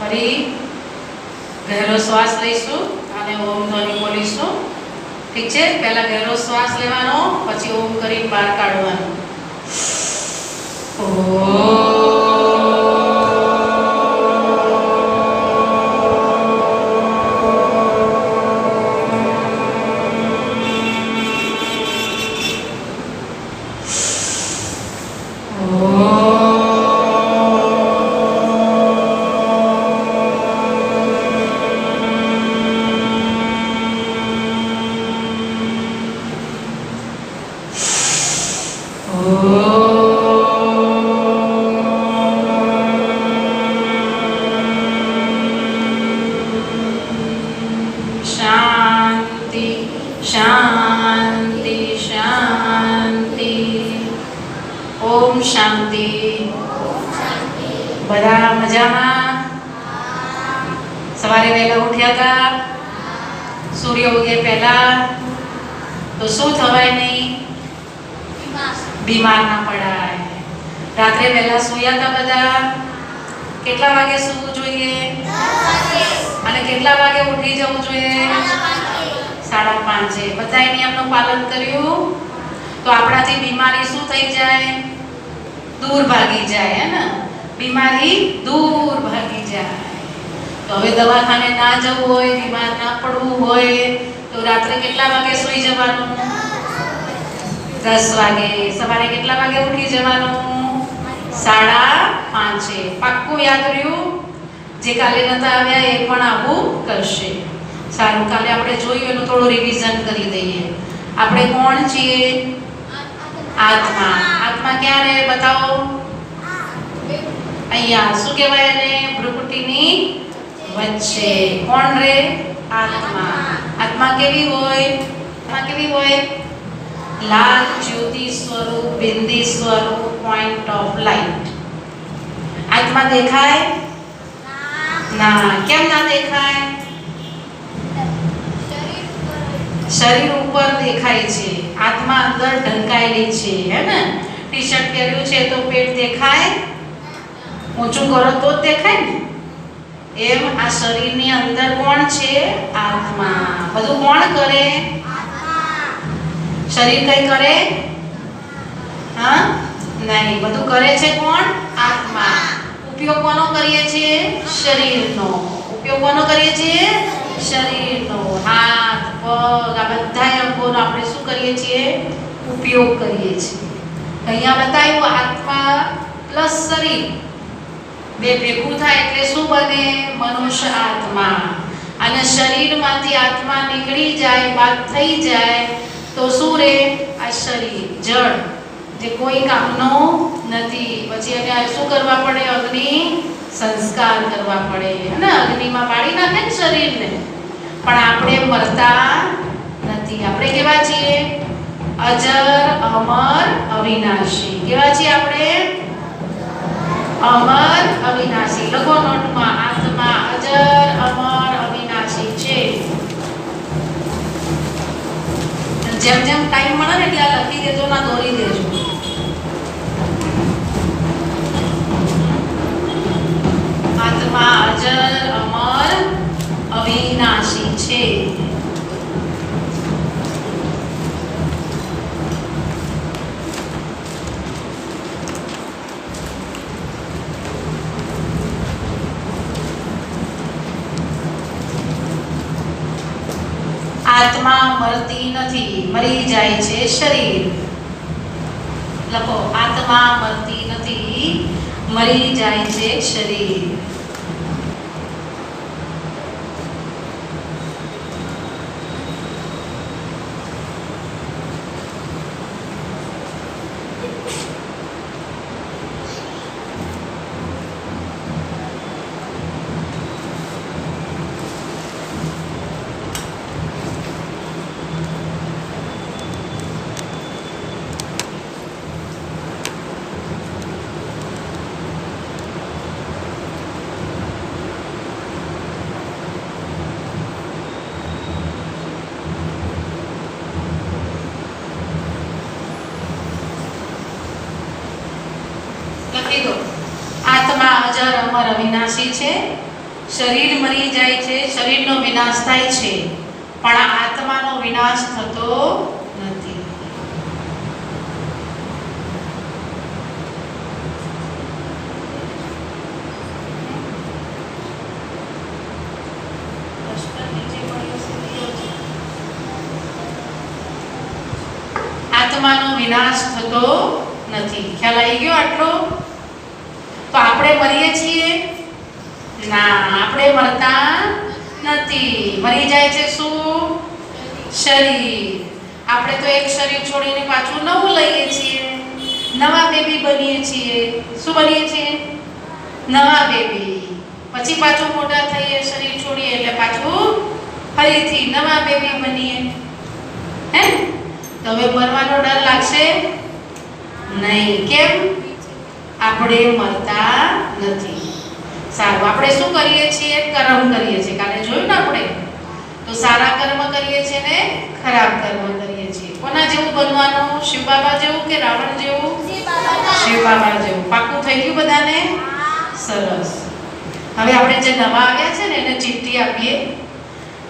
ફરી ગહેરો શ્વાસ લઈશું અને ઓમ ધ્વનિ બોલીશું. ઠીક છે? પહેલા ગહેરો શ્વાસ લેવાનો, પછી ઓમ કરીને બહાર કાઢવાનો. શાંતિ શાંતિ શાંતિ. ઓમ શાંતિ. બધા મજામાં? સવારે વહેલા ઉઠ્યા હતા? સૂર્ય ઉગે પહેલા? તો શું થવાય નહીં? બીમાર ના પડાય. રાત્રે વહેલા સૂયા હતા બધા? કેટલા વાગે સૂવું જોઈએ અને કેટલા વાગે ઉઠી જવું જોઈએ? 5:30. બધાએ નિયમનું પાલન કર્યું તો આપણાથી બીમારી શું થઈ જાય? દૂર ભાગી જાય. હે ને? બીમારી દૂર ભાગી જાય. તો હવે દવાખાને ના જવું હોય, બીમાર ના પડવું હોય તો રાત્રે કેટલા વાગે સૂઈ જવાનું? 10 વાગે. સવારે કેટલા વાગે ઉઠી જવાનું? 5:30. પાક્કું યાદ રહ્યું? જે કાલે નતા આવ્યા એ પણ આવું કરશે. સારું, કાલે આપણે જોયું એનું થોડું રિવિઝન કરી દઈએ. આપણે કોણ છીએ? આત્મા. આત્મા ક્યાં રહે બતાવો? અહીંયા. શું કહેવાય એને? ભ્રુકુટીની વચ્ચે. કોણ રહે? આત્મા. આત્મા કેવી હોય? આત્મા કેવી હોય? લાલ જ્યોતિ સ્વરૂપ, બિંદી સ્વરૂપ, પોઈન્ટ ઓફ લાઈટ. આત્મા દેખાય? ના. કેમ ના દેખાય? શરીર ઉપર દેખાય છે. આત્મા અંદર ઢંકાયેલી છે. હે ને? ટી-શર્ટ પહેર્યું છે તો પેટ દેખાય? ઊંચું કરો તો જ દેખાય ને. એમ આ શરીરની અંદર કોણ છે? આત્મા. બધું કોણ કરે? શરીર કઈ કરે? હા? નહીં. બધું કરે છે કોણ? આત્મા. ઉપયોગ કોનો કરીએ છીએ? શરીરનો. ઉપયોગ કોનો કરીએ છીએ? શરીરનો. હાથ, પગ, આ બધા અંગોનો આપણે શું કરીએ છીએ? ઉપયોગ કરીએ છીએ. અહીંયા બતાવ્યું આત્મા પ્લસ શરીર બે ભેગું થાય એટલે શું બને? મનુષ્ય આત્મા. અને શરીરમાંથી આત્મા નીકળી જાય, બાદ થઈ જાય તો શું રહે? આ શરીર જળ, જે કોઈ કામનું નથી. પછી એને શું કરવા પડે? અગ્નિ સંસ્કાર કરવા પડે. અને અગ્નિમાં બાળી નાખે ને શરીરને. પણ આપણે મરતા નથી. આપણે કેવા છીએ? અજર, અમર, અવિનાશી. કેવા છીએ આપણે? અમર, અવિનાશી. લખો નોટમાં. આત્મા અજર, અમર, અવિનાશી છે. જેમ જેમ ટાઈમ મળે ને એટલે લખી દેજો, ના દોરી દેજો. આત્મા અજર, અમર, અવિનાશી છે. આત્મા મરતી નથી, મરી જાય છે શરીર. લખો. આત્મા મરતી નથી, મરી જાય છે શરીર. અમર અવિનાશી છે, શરીર મરી જાય છે, શરીરનો વિનાશ થાય છે, પણ આત્માનો વિનાશ થતો નથી. આત્માનો વિનાશ થતો નથી. ખ્યાલ આવી ગયો આટલો? તો આપણે મરીએ છીએ? ના, આપણે મરતા નથી. મરી જાય છે શું? શરીર. આપણે તો એક શરીર છોડીને પાછું નવું લઈએ છીએ, નવા બેબી બનીએ છીએ. શું બનીએ છીએ? નવા બેબી. પછી પાછું મોટા થઈએ, શરીર છોડીએ એટલે પાછું ફરીથી નવા બેબી બનીએ. હે? તો હવે મરવાનો ડર લાગશે નહીં. કેમ? આપણે મરતા નથી. સારું, આપણે શું કરીએ છીએ? કર્મ કરીએ છીએ. કાલે જોયું ને આપણે? તો સારા કર્મ કરીએ છીએ ને ખરાબ કર્મ કરીએ છીએ. કોના જેવું બનવાનું? શિવ બાબા જેવું કે રાવણ જેવું? શિવ બાબા જેવું. પાક્કું થઈ ગયું બધાને? સરસ. હવે આપણે જે નવા આવ્યા છે ને એને ચિઠ્ઠી આપીએ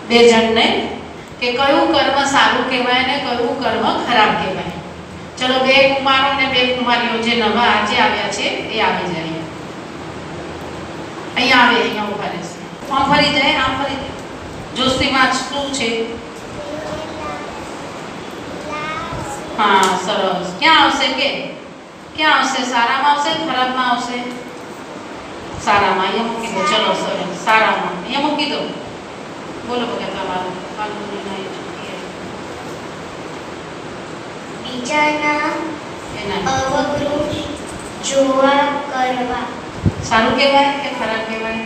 બે જણને કે કયું કર્મ સારું કહેવાય ને કયું કર્મ ખરાબ કહેવાય. ચલો, બે કુમારો ને બે કુમારીઓ જે નવા આજે આવ્યા છે એ આવી જાય. અહીંયા આવે, અહીંયા ઉભા રહેશે. આમ ફરી જાય, આમ ફરી જાય. જોશીમાં શું છે? હા, સરસ. ક્યાં આવશે કે? ક્યાં આવશે? સારામાં આવશે ખરાબમાં આવશે? સારામાં. અહીંયા મૂકી દો. ચલો, સરસ. સારામાં અહીંયા મૂકી દો. બોલો બગા તમારું. બીજાના અવગુણ જોવા કરવા સારું કહેવાય કે ખરાબ કહેવાય?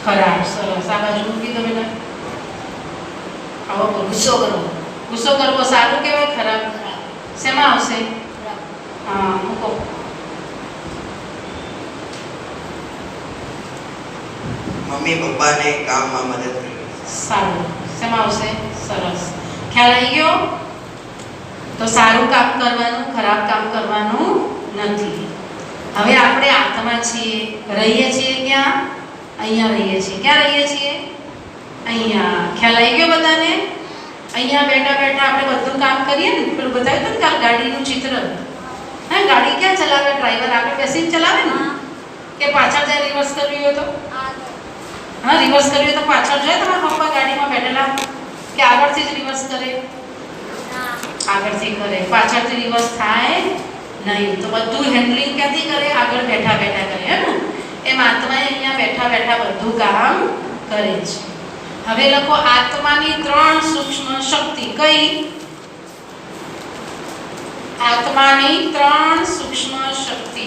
ખરાબ. સરસ. આ બાજુ મૂકી દો બેટા. આવો ગુસ્સો કરવો. ગુસ્સો કરવો સારું કહેવાય ખરાબ? શેમાં આવશે? હા, મૂકો. મમ્મી પપ્પાને કામમાં મદદ કરવી. સારું. શેમાં આવશે? સરસ. ખ્યાલ આવી ગયો? તો સારું કામ કરવાનું, ખરાબ કામ કરવાનું નથી. હવે આપણે આત્મા છીએ, રહીએ છીએ ક્યાં? અહીંયા રહીએ છીએ. ક્યાં રહીએ છીએ? અહીંયા. ખ્યાલ આવી ગયો બધાને? અહીંયા બેઠા બેઠા આપણે બધું કામ કરીએ ને. પેલું બતાવ્યું હતું ને કાલ ગાડીનું ચિત્ર. હા, ગાડી ક્યાં ચલાવે? ડ્રાઈવર આગળ બેસીને ચલાવે ને કે પાછળ જાય રિવર્સ કરવી હોય તો? હા, રિવર્સ કરવી હોય તો પાછળ જાય તમારા પપ્પા ગાડીમાં બેઠેલા કે આગળથી જ રિવર્સ કરે? આગળથી કરે. પાછળથી રિવર્સ થાય નહીં. તો બધું હેન્ડલિંગ ક્યાંથી કરે? આગળ બેઠા બેઠા કરે. હે ને? એમ આત્માએ અહીંયા બેઠા બેઠા બધું કામ કરે છે. હવે લખો આત્માની 3 સૂક્ષ્મ શક્તિ. કઈ? આત્માની 3 સૂક્ષ્મ શક્તિ.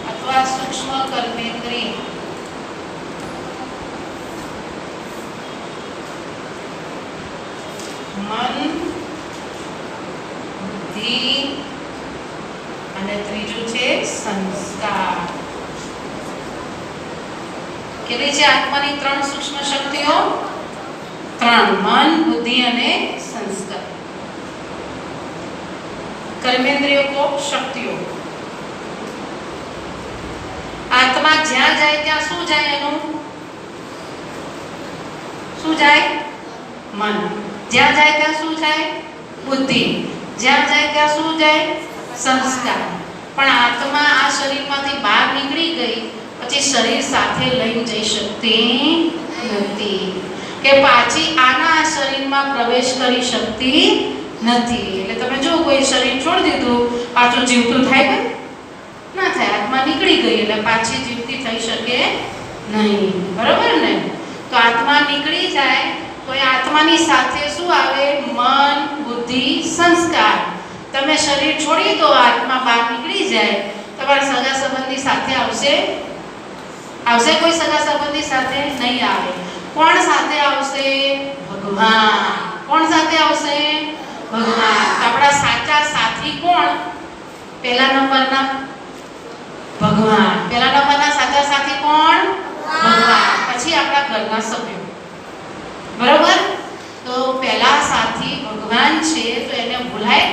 અથવા સૂક્ષ્મ કર્મેન્દ્રિય. મન, બુદ્ધિ અને ત્રીજું છે સંસ્કાર. કેટલી છે આત્માની 3 સૂક્ષ્મ શક્તિઓ? 3. મન, બુદ્ધિ અને સંસ્કાર. કર્મેન્દ્રિયો કો શક્તિઓ. આત્મા જ્યાં જાય ત્યાં શું જાય? એનું શું જાય? મન. જ્યાં જાય ત્યાં શું જાય? બુદ્ધિ. જ્યાં જાય ત્યાં શું જાય? સંસ્કાર. પણ આત્મા આ શરીરમાંથી બહાર નીકળી ગઈ પછી શરીર સાથે લઈ જઈ શકતી નથી કે પાછી આના શરીરમાં પ્રવેશ કરી શકતી નથી. એટલે તમે જો કોઈ શરીર છોડી દીધું પાછું જીવતું થાય કે ના થાય? આત્મા નીકળી ગઈ એટલે પાછી જીવતી થઈ શકે નહીં. બરોબર ને? તો આત્મા નીકળી જાય તો એ આત્માની સાથે શું આવે? મન, બુદ્ધિ, સંસ્કાર. તમે શરીર છોડી દો, આત્મા બહાર નીકળી જાય, તમારા સગા સંબંધી સાથે આવશે? આવશે કોઈ સગા સંબંધી સાથે? નહીં આવે. કોણ સાથે આવશે? ભગવાન. કોણ સાથે આવશે? ભગવાન. આપણા સાચા સાથી કોણ? પહેલા નંબરના ભગવાન. પહેલા નંબરના સાચા સાથી કોણ? ભગવાન. પછી આપણા ઘરના સભ્યો. બરોબર? તો તો પહેલા સાથી ભગવાન છે, તો એને ભૂલાય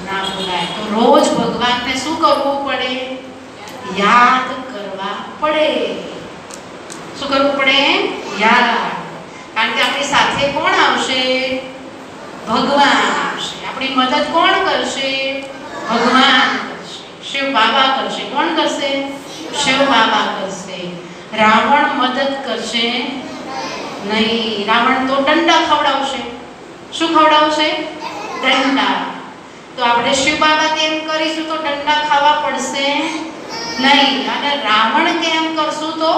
ના ભૂલાય. તો રોજ ભગવાનને શું કરવું પડે? યાદ કરવા પડે. શું કરવું પડે? યાદ. કારણ કે આપણી સાથે કોણ આવશે? ભગવાન આવશે. આપણી મદદ કોણ કરશે? ભગવાન કરશે. શિવ બાબા કરશે. કોણ કરશે? શિવ બાબા કરશે. રાવણ મદદ કરશે નહીં. રાવણ તો દંડા ખવડાવશે. શું ખવડાવશે? દંડા. તો આપણે શિવ બાબા કેમ કરીશું તો દંડા ખાવા પડશે નહીં. અને રાવણ કેમ કરશું તો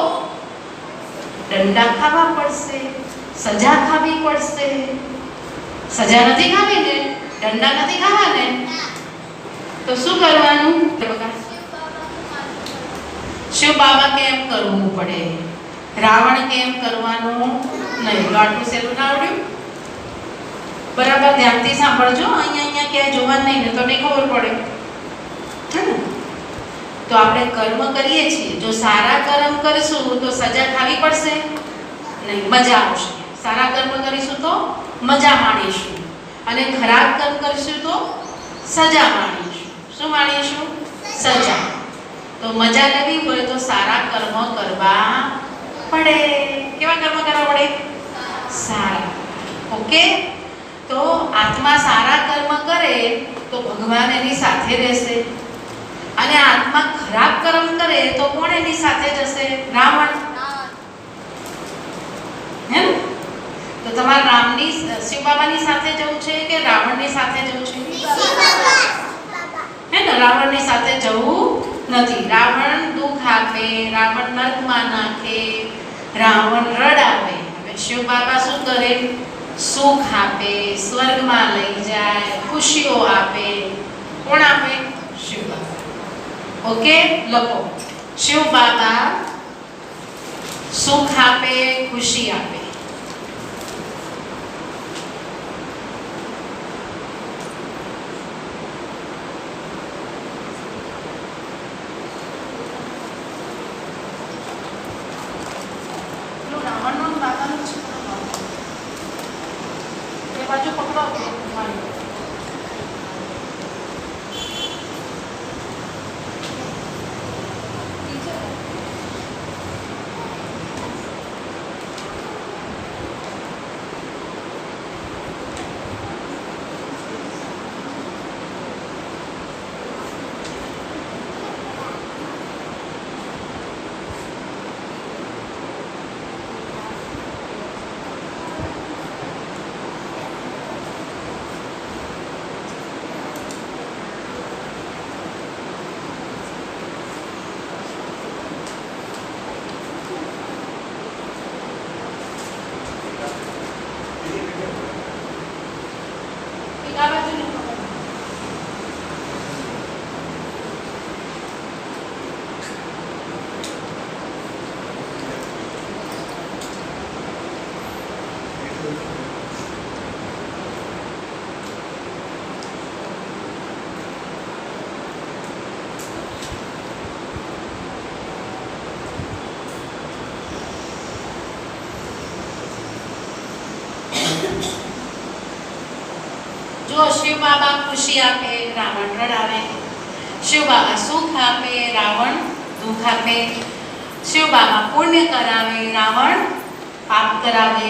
દંડા ખાવા પડશે, સજા ખાવી પડશે. સજા નથી ખાવી ને, દંડા નથી ખાવા ને, તો શું કરવાનું? શિવ બાબા કેમ કરવું પડે, રાવણ કેમ કરવાનું નહીં. આટલું સહેલું ના આવડ્યું? બરાબર ધ્યાનથી સાંભળજો. અહીંયા ક્યાંય જોવાનું નહીં ને તો નહીં ખબર પડે. તો આપણે કર્મ કરીએ છીએ, જો સારા કર્મ કરીશું તો સજા ખાવી પડશે નહીં, મજા આવશે. સારા કર્મ કરીશું તો મજા માણીશું, અને ખરાબ કર્મ કરીશું તો સજા માણીશું. શું માણીશું? સજા. તો મજા લેવી હોય તો સારા કર્મ કરવા પડે. કેવા કર્મ કરવા પડે? સારા. ઓકે. તો આત્મા સારા કર્મ કરે તો ભગવાન એની સાથે રહેશે, અને આત્મા ખરાબ કર્મ કરે તો કોણ એની સાથે જશે? રાવણ. હે ને? તો તમારે રામની શિવ બાબાની સાથે જવું છે કે રાવણની સાથે જવું છે? હે ને? રાવણની સાથે જવું નથી. રાવણ દુઃખ આપે, રાવણ નરકમાં નાખે, રાવણ રડાવે. હવે શિવ બાબા શું કરે? સુખ આપે, સ્વર્ગમાં લઈ જાય, ખુશીઓ આપે. કોણ આપે? શિવ બાબા. ઓકે, લખો. શિવ બાબા સુખ આપે, ખુશી આપે. રાવણનો બાબાનો છોકરો એ બાજુ પકડાવો. જો શિવ બાબા ખુશી આપે, રાવણ રડાવે. શિવ બાબા સુખ આપે, રાવણ દુઃખ આપે. શિવ બાબા પુણ્ય કરાવે, રાવણ પાપ કરાવે.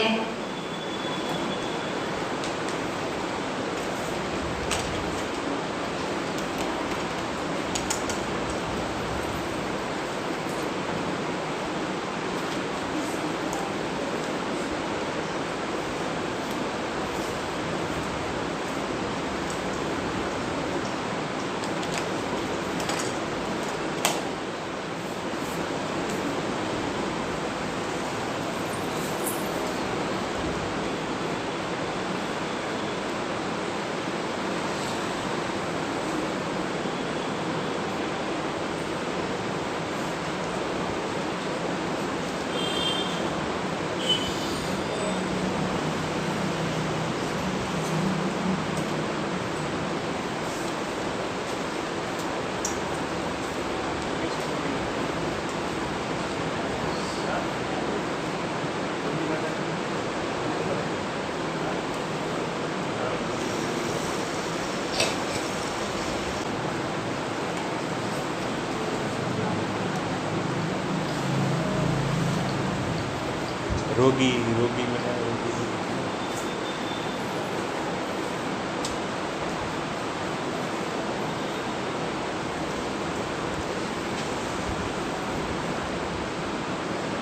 રોગી રોગી બનાવે રોગી.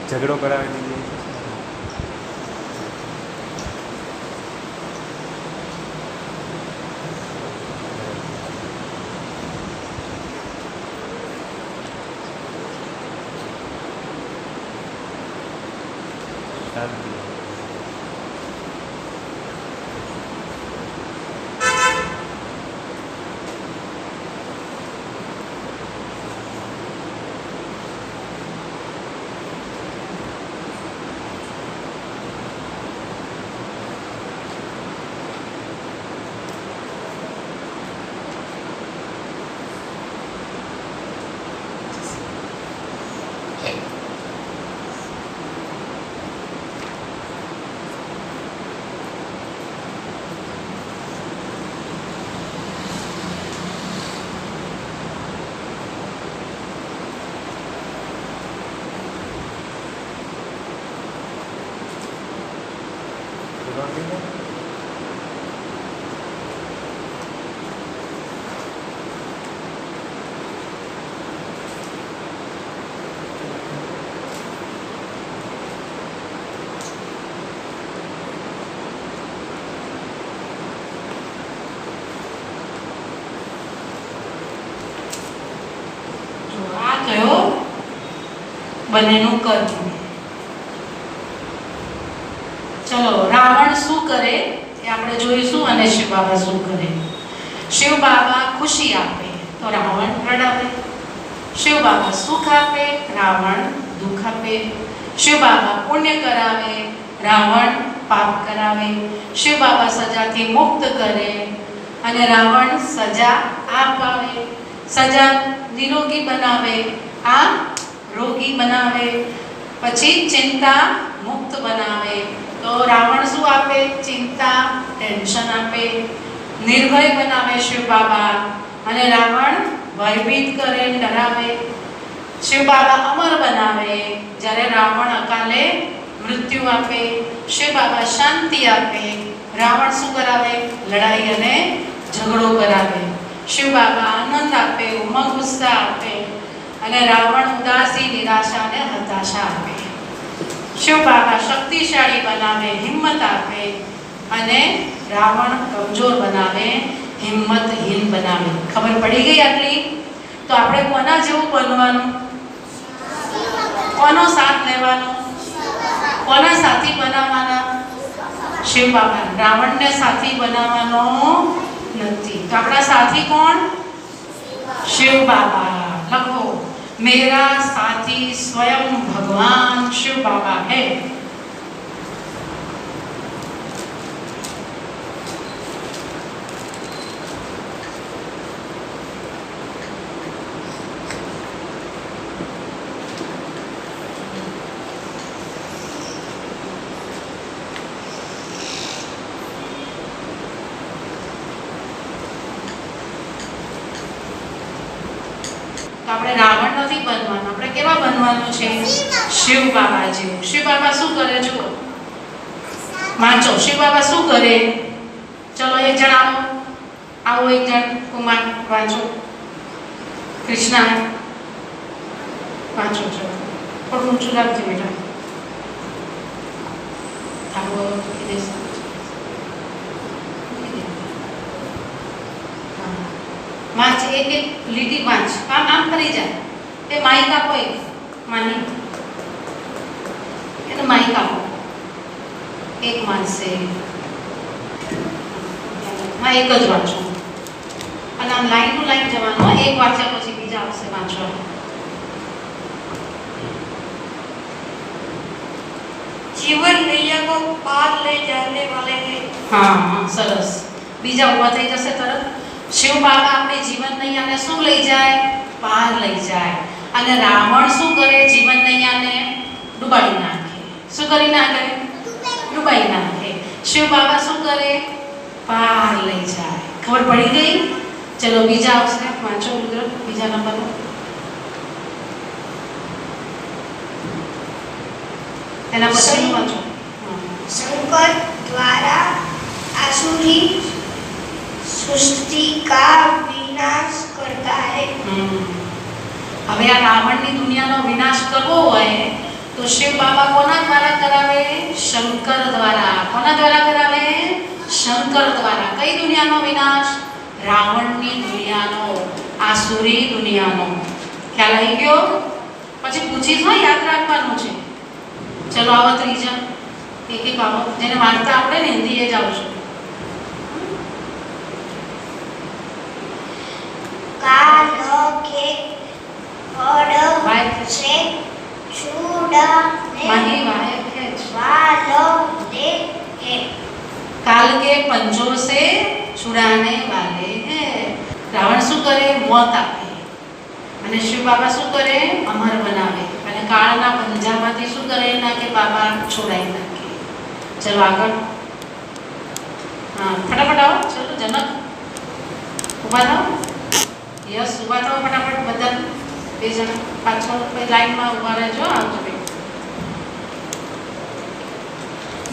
ઝઘડો કરાવી દીધી. શાંતિ. બંનેનું કર્મ. ચલો રાવણ શું કરે એ આપણે જોઈશું અને શિવ બાબા શું કરે. શિવ બાબા ખુશી આપે તો રાવણ રડાવે. શિવ બાબા સુખ આપે, રાવણ દુઃખ આપે. શિવ બાબા પુણ્ય કરાવે, રાવણ પાપ કરાવે. શિવ બાબા સજાથી મુક્ત કરે અને રાવણ સજા અપાવે. સજા નિરોગી બનાવે, આ રોગી બનાવે. પછી ચિંતા મુક્ત બનાવે તો રાવણ શું આપે? ચિંતા, ટેન્શન આપે. નિર્ભય બનાવે શિવ બાબા અને રાવણ ભયભીત કરે, ડરાવે. શિવ બાબા અમર બનાવે જ્યારે રાવણ અકાલે મૃત્યુ આપે. શિવ બાબા શાંતિ આપે, રાવણ શું કરાવે? લડાઈ અને ઝઘડો કરાવે. શિવ બાબા આનંદ આપે, ઉમંગ ઉત્સાહ આપે અને રાવણ ઉદાસી, નિરાશા અને હતાશા આપે. શિવ બાબા શક્તિશાળી બનાવે, હિંમત આપે અને રાવણ કમજોર બનાવે, હિંમતહીન બનાવે. ખબર પડી ગઈ આટલી? તો આપણે કોના જેવું બનવાનું? કોનો સાથ લેવાનો? કોના સાથી બનાવવાના? શિવ બાબા. રાવણને સાથી બનાવવાનો નથી. તો આપણા સાથી કોણ? શિવ બાબા. લખો, मेरा साथी स्वयं भगवान शिव बाबा है. આપણે રાવણ નથી બનવાનું, આપણે કેવા બનવાનું છે? શિવ બાબા જેવું. શિવ બાબા શું કરે? જુઓ, વાંચો. શિવ બાબા શું કરે? ચલો એક જણ આવો, આવો એક જણ. કુમાર વાંચો. કૃષ્ણા વાંચો. ચલો થોડું ઊંચું રાખજો બેટા. આવો વાંચ, એક એક લીટી વાંચ. કામ આમ કરી જાય. એ માઈક આપો, એક માની એને માઈક આપો. એક માનશે હા, એક જ વાંચો અને આમ લાઈન ટુ લાઈન જવાનું. એક વાંચ્યા પછી બીજા આવશે વાંચવા. जीवन नैया को पार ले जाने वाले हैं. હા, સરસ. બીજા ઉભા થઈ જશે તરત. શિવ બાબા આપણી જીવન નૈયાને શું લઈ જાય? પાર લઈ જાય. અને રાવણ શું કરે? જીવન નૈયાને ડૂબાડી નાખે. શું કરી નાખે? ડૂબાડી નાખે. શિવ બાબા શું કરે? પાર લઈ જાય. ખબર પડી ગઈ? ચલો બીજા આવશે. વાંચો રુદ્ર, બીજા નંબરનો. એના પછી વાંચો. शंकर द्वारा आसुरी सृष्टि का विनाश करता है। હવે આ રાવણની દુનિયાનો વિનાશ કરવો હોય તો શિવ બાબા કોના દ્વારા કરાવે? શંકર દ્વારા. કોના દ્વારા કરાવે? શંકર દ્વારા. કઈ દુનિયાનો વિનાશ? રાવણની દુનિયાનો, આસુરી દુનિયાનો. ખ્યાલ આવી ગયો? પછી પૂછી તો યાદ રાખવાનું છે. ચલો આવો ત્રીજા એક એક આવો, જેને વાંચતા આપણે ને હિન્દી એ જ આવશે. काल के वाय से छुड़ाने माही वाय खेच. वालों ने है। काल के पंजों से छुड़ाने वाले हैं. રાવણ શું કરે? મોત આપે. અને શિવ બાબા શું કરે? અમર બનાવે. અને કાળના પંજામાંથી શું કરે? ના કે બાબા છોડાઈ નાખે. ચલો આગળ. હા ફટાફટ આવો. ચલો જનક ઊભા થાઓ. યસ ઊભા થાઓ ફટાફટ બધા. બે જણા પાછળ લાઈનમાં ઊભા રહેજો. આવજો બે.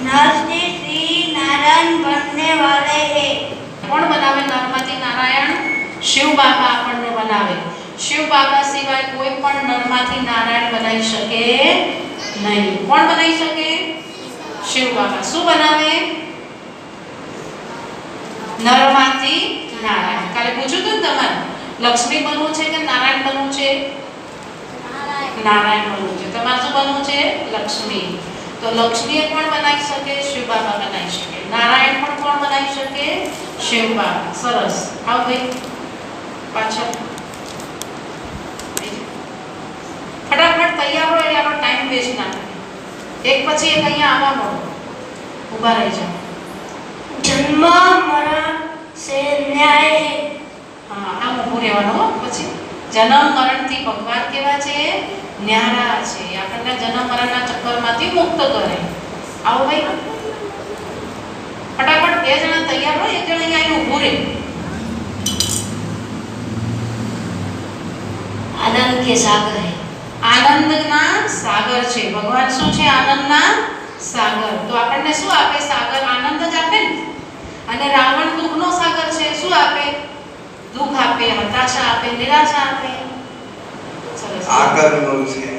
नर से श्री नारायण बनने वाले हैं। કોણ બનાવે નરમાંથી નારાયણ? શિવ બાબા આપણને બનાવે. શિવ બાબા સિવાય કોઈ પણ નરમાંથી નારાયણ બનાવી શકે નહીં. કોણ બનાવી શકે? શિવ બાબા. શું બનાવે? નરમાંથી નારાયણ. કાલે પૂછ્યું હતું ને તમારે લક્ષ્મી બનવું છે કે નારાયણ બનવું છે? નારાયણ બનવું છે. તમારે શું બનવું છે? લક્ષ્મી. તો લક્ષ્મી કોણ બનાવી શકે? શિવ બાબા બનાવી શકે. નારાયણ પણ કોણ બનાવી શકે? શિવ બાબા. સરસ. આવ ભાઈ પાછળ ફટાફટ તૈયાર હોય એટલે આપણો ટાઈમ વેસ્ટ ના થાય. એક પછી એક અહીંયા આવવા મળો. ઊભા રહી જાઓ. जन्म मरण से न्याय है। હા આમ ઊભું રહેવાનું હો. પછી જન્મ મરણથી ભગવાન કેવા છે? ન્યારા છે. આપણને જન્મ મરણના ચક્કરમાંથી મુક્ત કરે. આવો ભાઈ ફટાફટ બે જણા તૈયાર હોય. એક જણ અહીંયા આવીને ઊભું રહે. आनंद के सागर है। આનંદના સાગર છે ભગવાન. શું છે? આનંદના સાગર. તો આપણને શું આપે? સાગર આનંદ જ આપે ને. અને રાવણ દુઃખનો સાગર છે. શું આપે? દુઃખ આપે, હતાશા આપે, નિરાશા આપે. સરસ. આકરનું છે.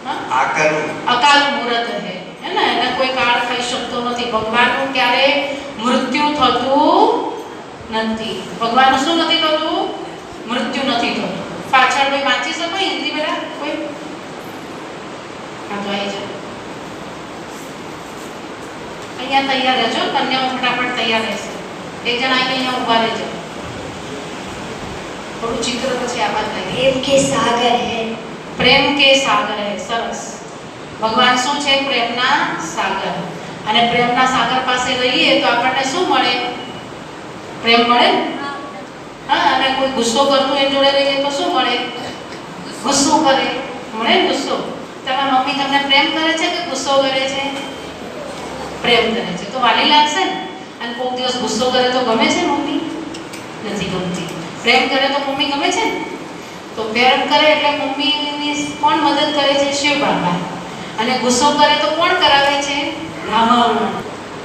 હા? આકરનું. અકાલ મૂરત હે ને. એને કોઈ કાળ થઈ શકતો નથી. ભગવાનનું ક્યારે મૃત્યુ થતું નથી. ભગવાનનું શું નથી થતું? મૃત્યુ નથી થતું. પાછળ કોઈ વાંચી શકો હિન્દી બેટા? કોઈ હા તો આવી જાઓ. અહીંયા તૈયાર રહેજો. કન્યાઓ ફટાફટ તૈયાર રહેશે. એક જણા અહીંયા ઊભા રહેજો. થોડું ચિત્ર પછી આવા થાય. प्रेम के सागर है। પ્રેમ કે સાગર હે. સરસ. ભગવાન શું છે? પ્રેમના સાગર. અને પ્રેમના સાગર પાસે રહીએ તો આપણને શું મળે? પ્રેમ મળે. હા. અને કોઈ ગુસ્સો કરતું એ જોડે રહીએ તો શું મળે? ગુસ્સો કરે. મળે ગુસ્સો. તમારી મમ્મી તમને પ્રેમ કરે છે કે ગુસ્સો કરે છે? પ્રેમ કરે છે. તો વાલી લાગશે ને. અને કોઈક દિવસ ગુસ્સો કરે તો ગમે છે મમ્મી? નથી ગમતી. પ્રેમ કરે તો મમ્મી ગમે છે ને. તો પ્રેમ કરે એટલે મમ્મીની કોણ મદદ કરે છે? શિવ બાબા. અને ગુસ્સો કરે તો કોણ કરાવે છે? રાવણ.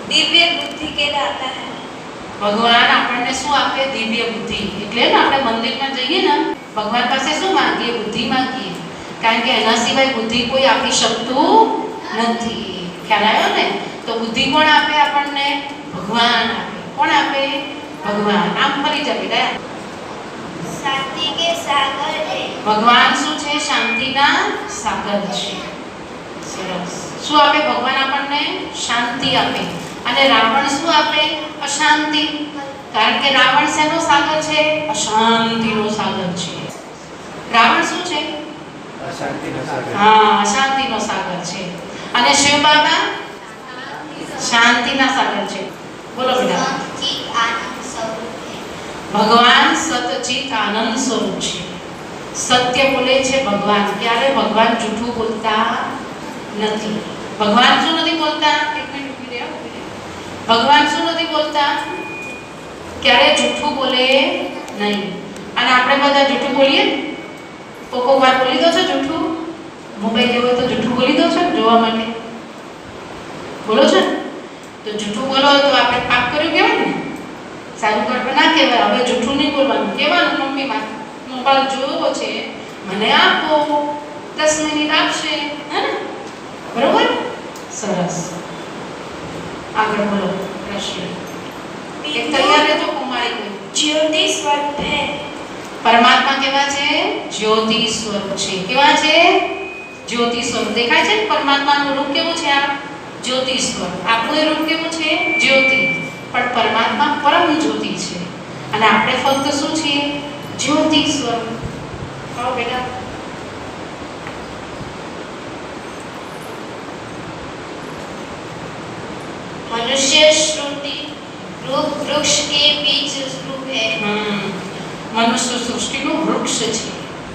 दिव्य बुद्धि के दाता है। ભગવાન આપણને શું આપે? દિવ્ય બુદ્ધિ. એટલે ને આપણે મંદિરમાં જઈએ ને ભગવાન પાસે શું માંગીએ? બુદ્ધિ માંગીએ. કારણ કે એના સિવાય બુદ્ધિ કોઈ આપી શકતું નથી. ખ્યાલ આવ્યો ને? તો બુદ્ધિ કોણ આપે આપણને? ભગવાન આપે. કોણ આપે? ભગવાન. આમ ફરી જાય બેટા. शांति के सागर है। ભગવાન શું છે? શાંતિના સાગર છે. સરસ. શું આપે ભગવાન આપણને? શાંતિ આપે. અને રાવણ શું આપે? અશાંતિ. કારણ કે રાવણ શેનો સાગર છે? અશાંતિનો સાગર છે. રાવણ શું છે? અશાંતિનો સાગર. હા અશાંતિનો સાગર છે. અને શિવ બાબા શાંતિના સાગર છે. બોલો બેટા. सच्चित आनंद स्वरूप है। ભગવાન સતચિત આનંદ સ્વરૂપ છે. સત્ય બોલે છે ભગવાન. ક્યારે? ભગવાન જૂઠું બોલતા નથી. ભગવાન શું નથી બોલતા? એક મિનિટ ઊભી રહો. ભગવાન શું નથી બોલતા? ક્યારે જૂઠું બોલે નહીં. અને આપણે બધા જૂઠું બોલીએ. કોક વાર બોલી દો છો જૂઠું. મોબાઈલ લેવો તો જૂઠું બોલી દો છો જોવા માટે. બોલો છો ને? તો જૂઠું બોલો તો આપણે પાપ કર્યું કહેવાય ને, સારું કર્મ ના કહેવાય. હવે જૂઠું નહીં બોલવાનું, કહેવાનું મમ્મી મોબાઈલ જોયો છે, મને આપો, 10 મિનિટ આપશે, હે ને? બરોબર, સરસ. આગળ બોલો પ્રશ્ન. એક તૈયાર રહેજો કુમારી કોઈ. ज्योति स्वरूप है। પરમાત્મા કેવા છે? જ્યોતિ સ્વરૂપ છે. કેવા છે? જ્યોતિ સ્વરૂપ. દેખાય છે ને પરમાત્માનું રૂપ કેવું છે? આ જ્યોતિ સ્વરૂપ. આપણું રૂપ કેવું છે? જ્યોતિ. પણ પરમાત્મા પરમ જ્યોતિ છે અને આપણે ફક્ત શું છીએ? જ્યોતિ સ્વરૂપ. કહો બેટા. मनुष्य श्रुति रूप वृक्ष के बीज रूप है। મનુષ્ય સૃષ્ટિનું વૃક્ષ છે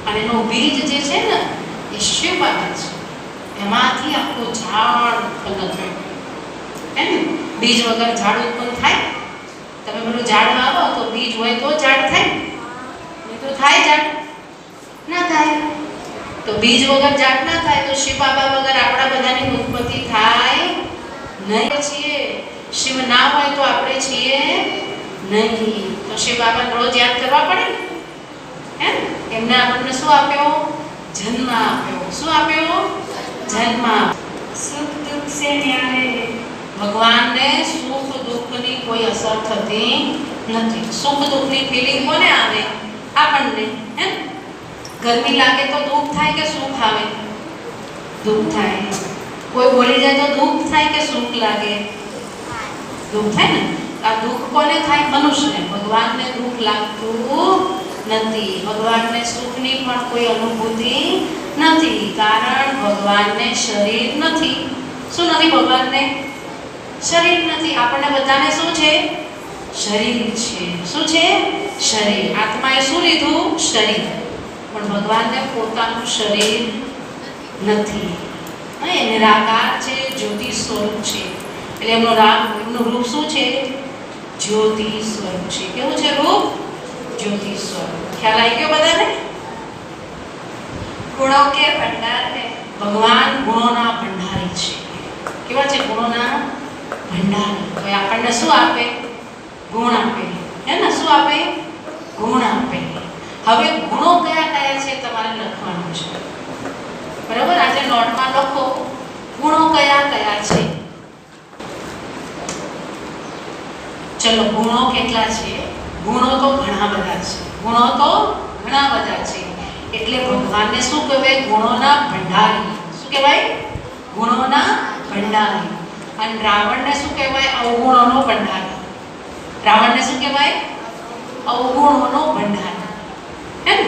અને એનું બીજ જે છે ને એ શિવબાબા છે. એમાંથી આખું ઝાડ ઉત્પન્ન થયું. હે ને? બીજ વગર ઝાડ ઉત્પન્ન થાય? તમે પેલું ઝાડ વાવો તો બીજ હોય તો ઝાડ થાય, નહીં તો થાય ઝાડ? ના થાય. તો બીજ વગર ઝાડ ના થાય તો શિવ બાબા વગર આપણા બધાની ઉત્પત્તિ થાય નહીં. છીએ શિવ ના હોય તો આપણે છીએ નહીં. તો શિવ બાબાને રોજ યાદ કરવા પડે ને, હે? એમને આપણને શું આપ્યો? જન્મ આપ્યો. શું આપ્યો? જન્મ. सुख दुख से न्यारे है। ભગવાનને સુખ દુઃખની કોઈ અસર થતી નથી. સુખ દુઃખની ફિલિંગ કોને આવે? આપણને. હે? ગરમી લાગે તો દુઃખ થાય કે સુખ આવે? દુઃખ થાય. કોઈ બોલી જાય તો દુઃખ થાય કે સુખ લાગે? દુઃખ થાય ને. આ દુઃખ કોને થાય? મનુષ્યને. ભગવાનને દુઃખ લાગતું નથી. ભગવાનને સુખની પણ કોઈ અનુભૂતિ નથી, કારણ ભગવાનને શરીર નથી. શું નથી ભગવાનને? શરીર નથી. આપણને બધાને શું છે? શરીર છે. શું છે? શરીર. આત્માએ શું લીધું? શરીર. પણ ભગવાનને પોતાનું શરીર નથી. એ નિરાકાર છે, જ્યોતિ સ્વરૂપ છે. એટલે એમનું રૂપ શું છે? જ્યોતિ સ્વરૂપ છે. કેવું છે રૂપ? જ્યોતિ સ્વરૂપ. ખ્યાલ આવી ગયો બધાને? गुणों के भंडार है। ભગવાન ગુણોના ભંડારી છે. કેવા છે? ગુણોના ભંડારી. તો આપણને શું આપે? ગુણ આપે. હે ને? શું આપે? ગુણ આપે. હવે ગુણો કયા કયા છે તમારે લખવાનું છે. બરાબર? આજે નોટમાં લખો ગુણો કયા કયા છે. ચલો, ગુણો કેટલા છે? ગુણો તો ઘણા બધા છે. ગુણો તો ઘણા બધા છે. એટલે ભગવાનને શું કહેવાય? ગુણોના ભંડારી. શું કહેવાય? ગુણોના ભંડારી. અને રાવણને શું કહેવાય? અવગુણોનો ભંડારી. રાવણને શું કહેવાય? અવગુણોનો ભંડારી. હે ને?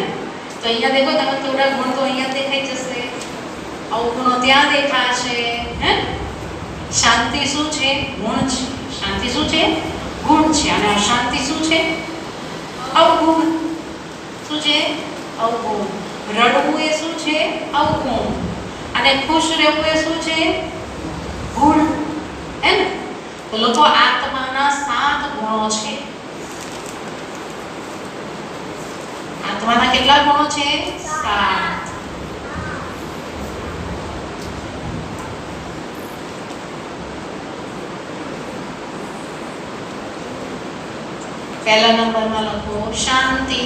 તો અહીંયા દેખો તમે, થોડા ગુણ તો અહીંયા દેખાઈ જશે, અવગુણો ત્યાં દેખાશે. હે? શાંતિ શું છે? ગુણ છે. શાંતિ શું છે? ગુણ છે. અને અશાંતિ શું છે? અવગુણ. શું છે? અવગુણ. રડવું એ શું છે? અવગુણ. અને ખુશ રહેવું એ શું છે? ગુણ. હે ને? તો લોકો આત્માના 7 ગુણો છે. આત્માના કેટલા ગુણો છે? 7. પહેલા નંબરમાં લખો શાંતિ.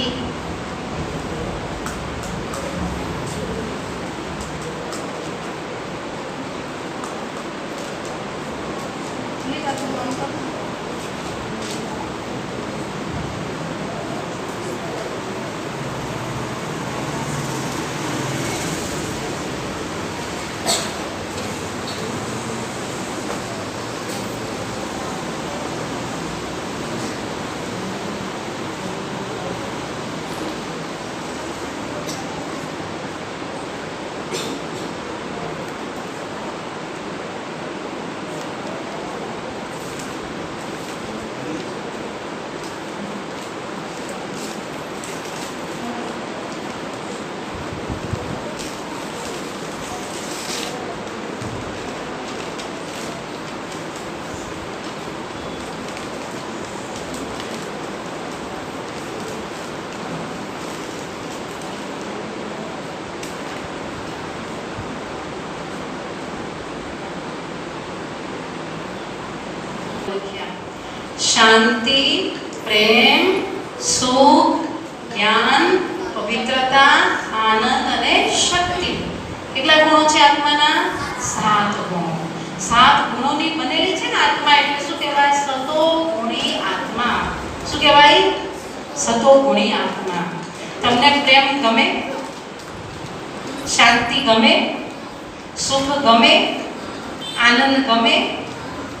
લખ્યા. શાંતિ, પ્રેમ, સુખ, જ્ઞાન, પવિત્રતા, આનંદ અને શક્તિ. કેટલા ગુણો છે આત્માના? 7 ગુણો. 7 ગુણોની બનેલી છે ને આત્મા, એટલે શું કહેવાય? સતોગુણી આત્મા. શું કહેવાય? સતોગુણી આત્મા. તમને પ્રેમ ગમે? શાંતિ ગમે? સુખ ગમે? આનંદ ગમે?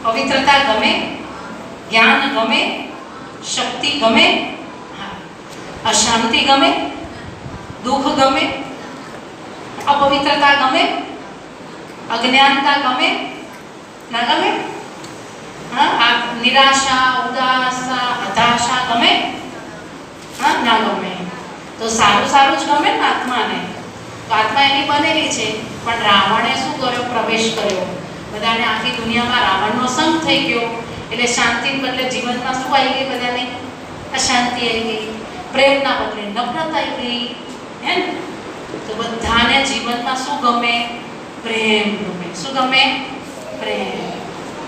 પવિત્રતા ગમે? જ્ઞાન ગમે? શક્તિ ગમે? હા. અશાંતિ ગમે? દુઃખ ગમે? અપવિત્રતા ગમે? અજ્ઞાનતા ગમે? ના ગમે? હા. આ નિરાશા, ઉદાસા, હતાશા ગમે? હા, ના ગમે. તો સારું સારું જ ગમે ને આત્માને. તો આત્મા એની બનેલી છે, પણ રાવણે શું કર્યો? પ્રવેશ કર્યો. બધાને આખી દુનિયામાં રાવણનો સંગ થઈ ગયો. એટલે શાંતિ બદલે જીવનમાં શું આવી ગઈ? બધાને અશાંતિ આવી ગઈ. પ્રેમના બદલે નફરત આવી ગઈ. હે ને? તો બધાને જીવનમાં શું ગમે? પ્રેમ ગમે. શું ગમે? પ્રેમ.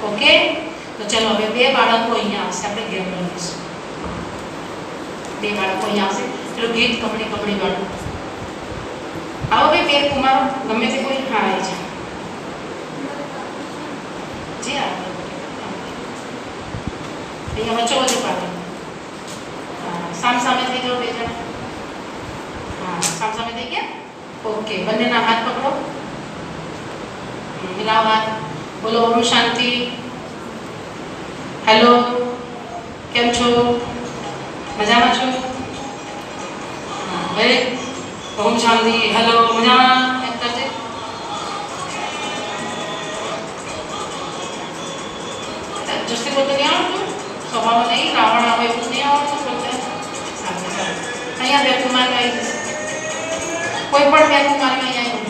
ઓકે? તો ચલો હવે 2 બાળકો અહીંયા આવશે, આપણે ગેમ રમીશું. 2 બાળકો અહીંયા આવશે. ચલો ગીત કબડ્ડી કબડ્ડી વાળું આવો. 2 કુમારો ગમે તે કોઈ. હા, આવી જાય. જી આ અહીંયા વચ્ચો વચ્ચો પાડો. હા, સામ સામે થઈ જાઓ 2 જણા. હા, સામ સામે થઈ ગયા. ઓકે, બંનેના હાથ પકડો. મિલાવો હાથ. બોલો ઓમ શાંતિ. હેલો, કેમ છો? મજામાં છો? વેરી ઓમ શાંતિ. હેલો, મજામાં? એમ કરજે. જસ્તી બોલતે નહીં આવડતું? સ્વભાવ નહીં, રાવણ આવે એવું નહીં આવડતું બોલતે? સારું સારું. અહીંયા 2 કુમાર આવી જશે. કોઈ પણ 2 કુમાર અહીંયા આવી.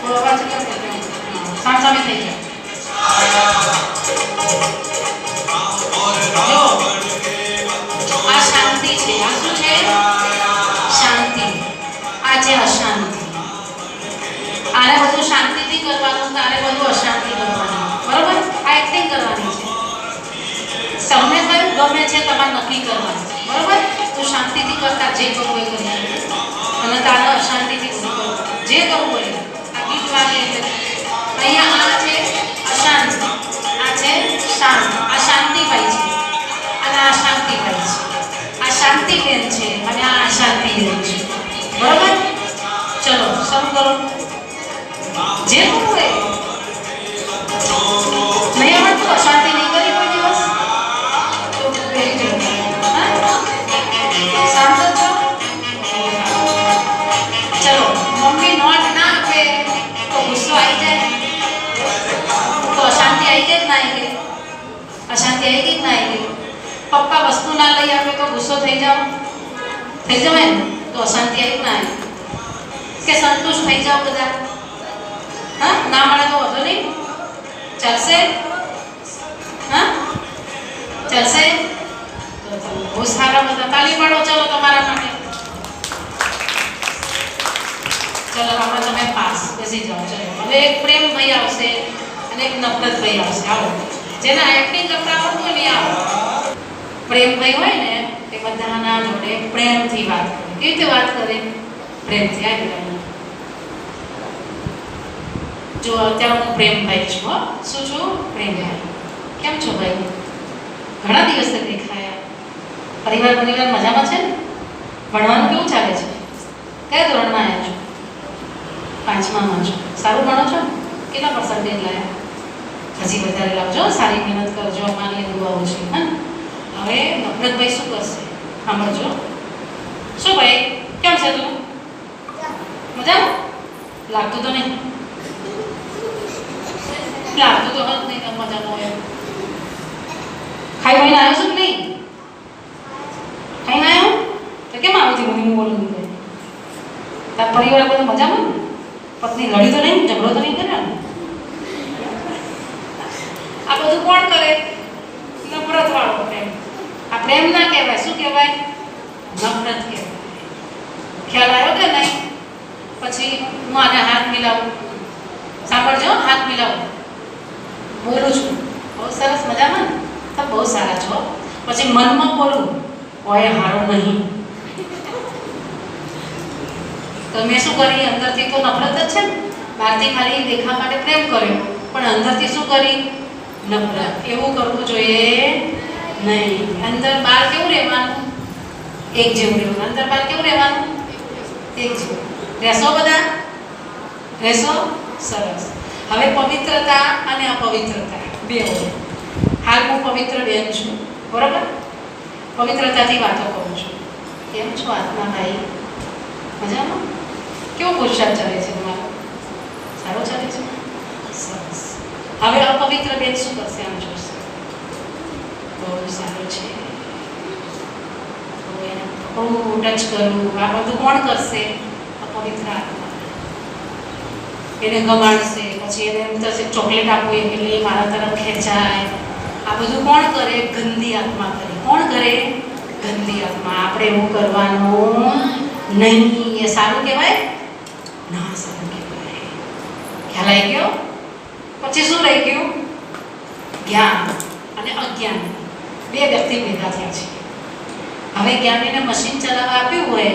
અવાજ કેમ કરજો? સામ સામે થઈ જાય. જો આ શાંતિ છે. આ શું છે? શાંતિ. આ છે અશાંતિ. આને બધું શાંતિથી કરવાનું, તારે બધું અશાંતિ કરવાનું. બરોબર? આ એક્ટિંગ કરવાની છે. તમને કયું ગમે છે તમારે નક્કી કરવાનું. બરોબર? તું શાંતિથી કરતા જે કરવું એ કરી અને તારે અશાંતિથી કરવું. જે કરવું હોય આ ગીત વાગે એટલે અહીંયા આ છે અશાંત, આ છે શાંત. આ શાંતિભાઈ છે અને આ શાંતિભાઈ છે. આ શાંતિબેન છે અને આ અશાંતિબેન છે. બરોબર? ચલો શરૂ કરો. જે કરવું હોય. નહીં આવડતું? અશાંતિ નહીં કરી કોઈ દિવસ? તો બેસી જાઓ. હા, શાંત જ છો? ચલો, મમ્મી નોટ ના આપે તો ગુસ્સો આવી જાય? તો અશાંતિ આવી ગઈ જ ના આવી ગઈ? અશાંતિ આવી ગઈ જ ના આવી ગઈ? પપ્પા વસ્તુ ના લઈ આપે તો ગુસ્સો થઈ જાવ? થઈ જવાય ને? તો અશાંતિ આવી ના આવી? કે સંતુષ્ટ થઈ જાવ બધા? હા, ના મળે તો વધુ નહીં? ચાલશે? હા, ચાલશે? તો બહુ સારા. બધા તાલી પાડો ચલો તમારા માટે. ચલો આપણે તમે પાસ. બેસી જાઓ. ચલો હવે એક પ્રેમ ભાઈ આવશે અને એક નફરત ભાઈ આવશે. આવો, જેના એક્ટિંગ કરતા આવડતું નહીં આવો. પ્રેમ ભાઈ હોય ને એ બધાના જોડે પ્રેમથી વાત કરે. કેવી રીતે વાત કરે? પ્રેમથી. આવી જો અત્યારે હું પ્રેમભાઈ છું. હો, શું છું? પ્રેમભાઈ. કેમ છો ભાઈ? ઘણા દિવસથી દેખાયા. પરિવાર મજામાં છે ને? ભણવાનું કેવું ચાલે છે? કયા ધોરણમાં આવ્યા છો? 5મામાં છો. સારું ભણો છો? કેટલા પર્સન્ટેજ લાયા? હજી વધારે લાવજો. સારી મહેનત કરજો. અમારી દુઆઓ છે. હા, હવે નફરતભાઈ શું કરશે? સાંભળજો. શું ભાઈ, કેમ છે તું? મજામાં? લાગતું તો નહીં? લાગતું તો હજ નહીં મજામાં હોય. ખાઈ ભાઈને આવ્યો છું કે નહીં? ખાઈને આવ્યો? તો કેમ આવું ધીમું ધીમું બોલું? તાર પરિવાર બધું મજામાં? પત્ની લડી તો નહીં? ઝઘડો તો નહીં કર્યો ને? આ બધું કોણ કરે? નફરત વાળો પ્રેમ. આ પ્રેમ ના કહેવાય. શું કહેવાય? નફરત કહેવાય. ખ્યાલ આવ્યો કે નહીં? પછી હું આને હાથ મિલાવું, સાંભળજો, હાથ મિલાવું, બોલું છું, બહુ સરસ, મજામાં ને? તમે બહુ સારા છો. પછી મનમાં બોલું, ઓય હારો નહીં. તો મેં શું કરી? અંદરથી તો નફરત જ છે ને, બહારથી ખાલી દેખા માટે પ્રેમ કર્યો, પણ અંદરથી શું કરી? નફરત. એવું કરવું જોઈએ નહીં. અંદર બહાર કેવું રહેવાનું? એક જેવું રહેવાનું. અંદર બહાર કેવું રહેવાનું? એક જેવું. રહેશો બધા? રહેશો? સરસ. હવે પવિત્રતા અને અપવિત્રતા બે હોય. હાલ હું પવિત્ર બેન છું, બરાબર? પવિત્રતાથી વાતો કરું છું. કેમ છો આત્મા ભાઈ? મજામાં? કેવો પુરુષાર્થ ચાલે છે તમારો? સારો ચાલે છે? સરસ. હવે અપવિત્ર બેન શું કરશે? આમ જોશે, બહુ સારું છે, હું ટચ કરું, આ બધું કોણ કરશે? અપવિત્ર આત્મા. એને ગમાડશે, પછી એને એમ થશે ચોકલેટ આપવું એટલે એ મારા તરફ ખેંચાય. આ બધું કોણ કરે? ગંદી આત્મા કરે. કોણ કરે? ગંદી આત્મા. આપણે એવું કરવાનું નહીં. એ સારું કહેવાય? ના, સારું કહેવાય. ખ્યાલ આવી ગયો? પછી શું રહી ગયું? જ્ઞાન અને અજ્ઞાન. બે વ્યક્તિ ભેગા થયા છે. હવે જ્ઞાનીને મશીન ચલાવવા આપ્યું હોય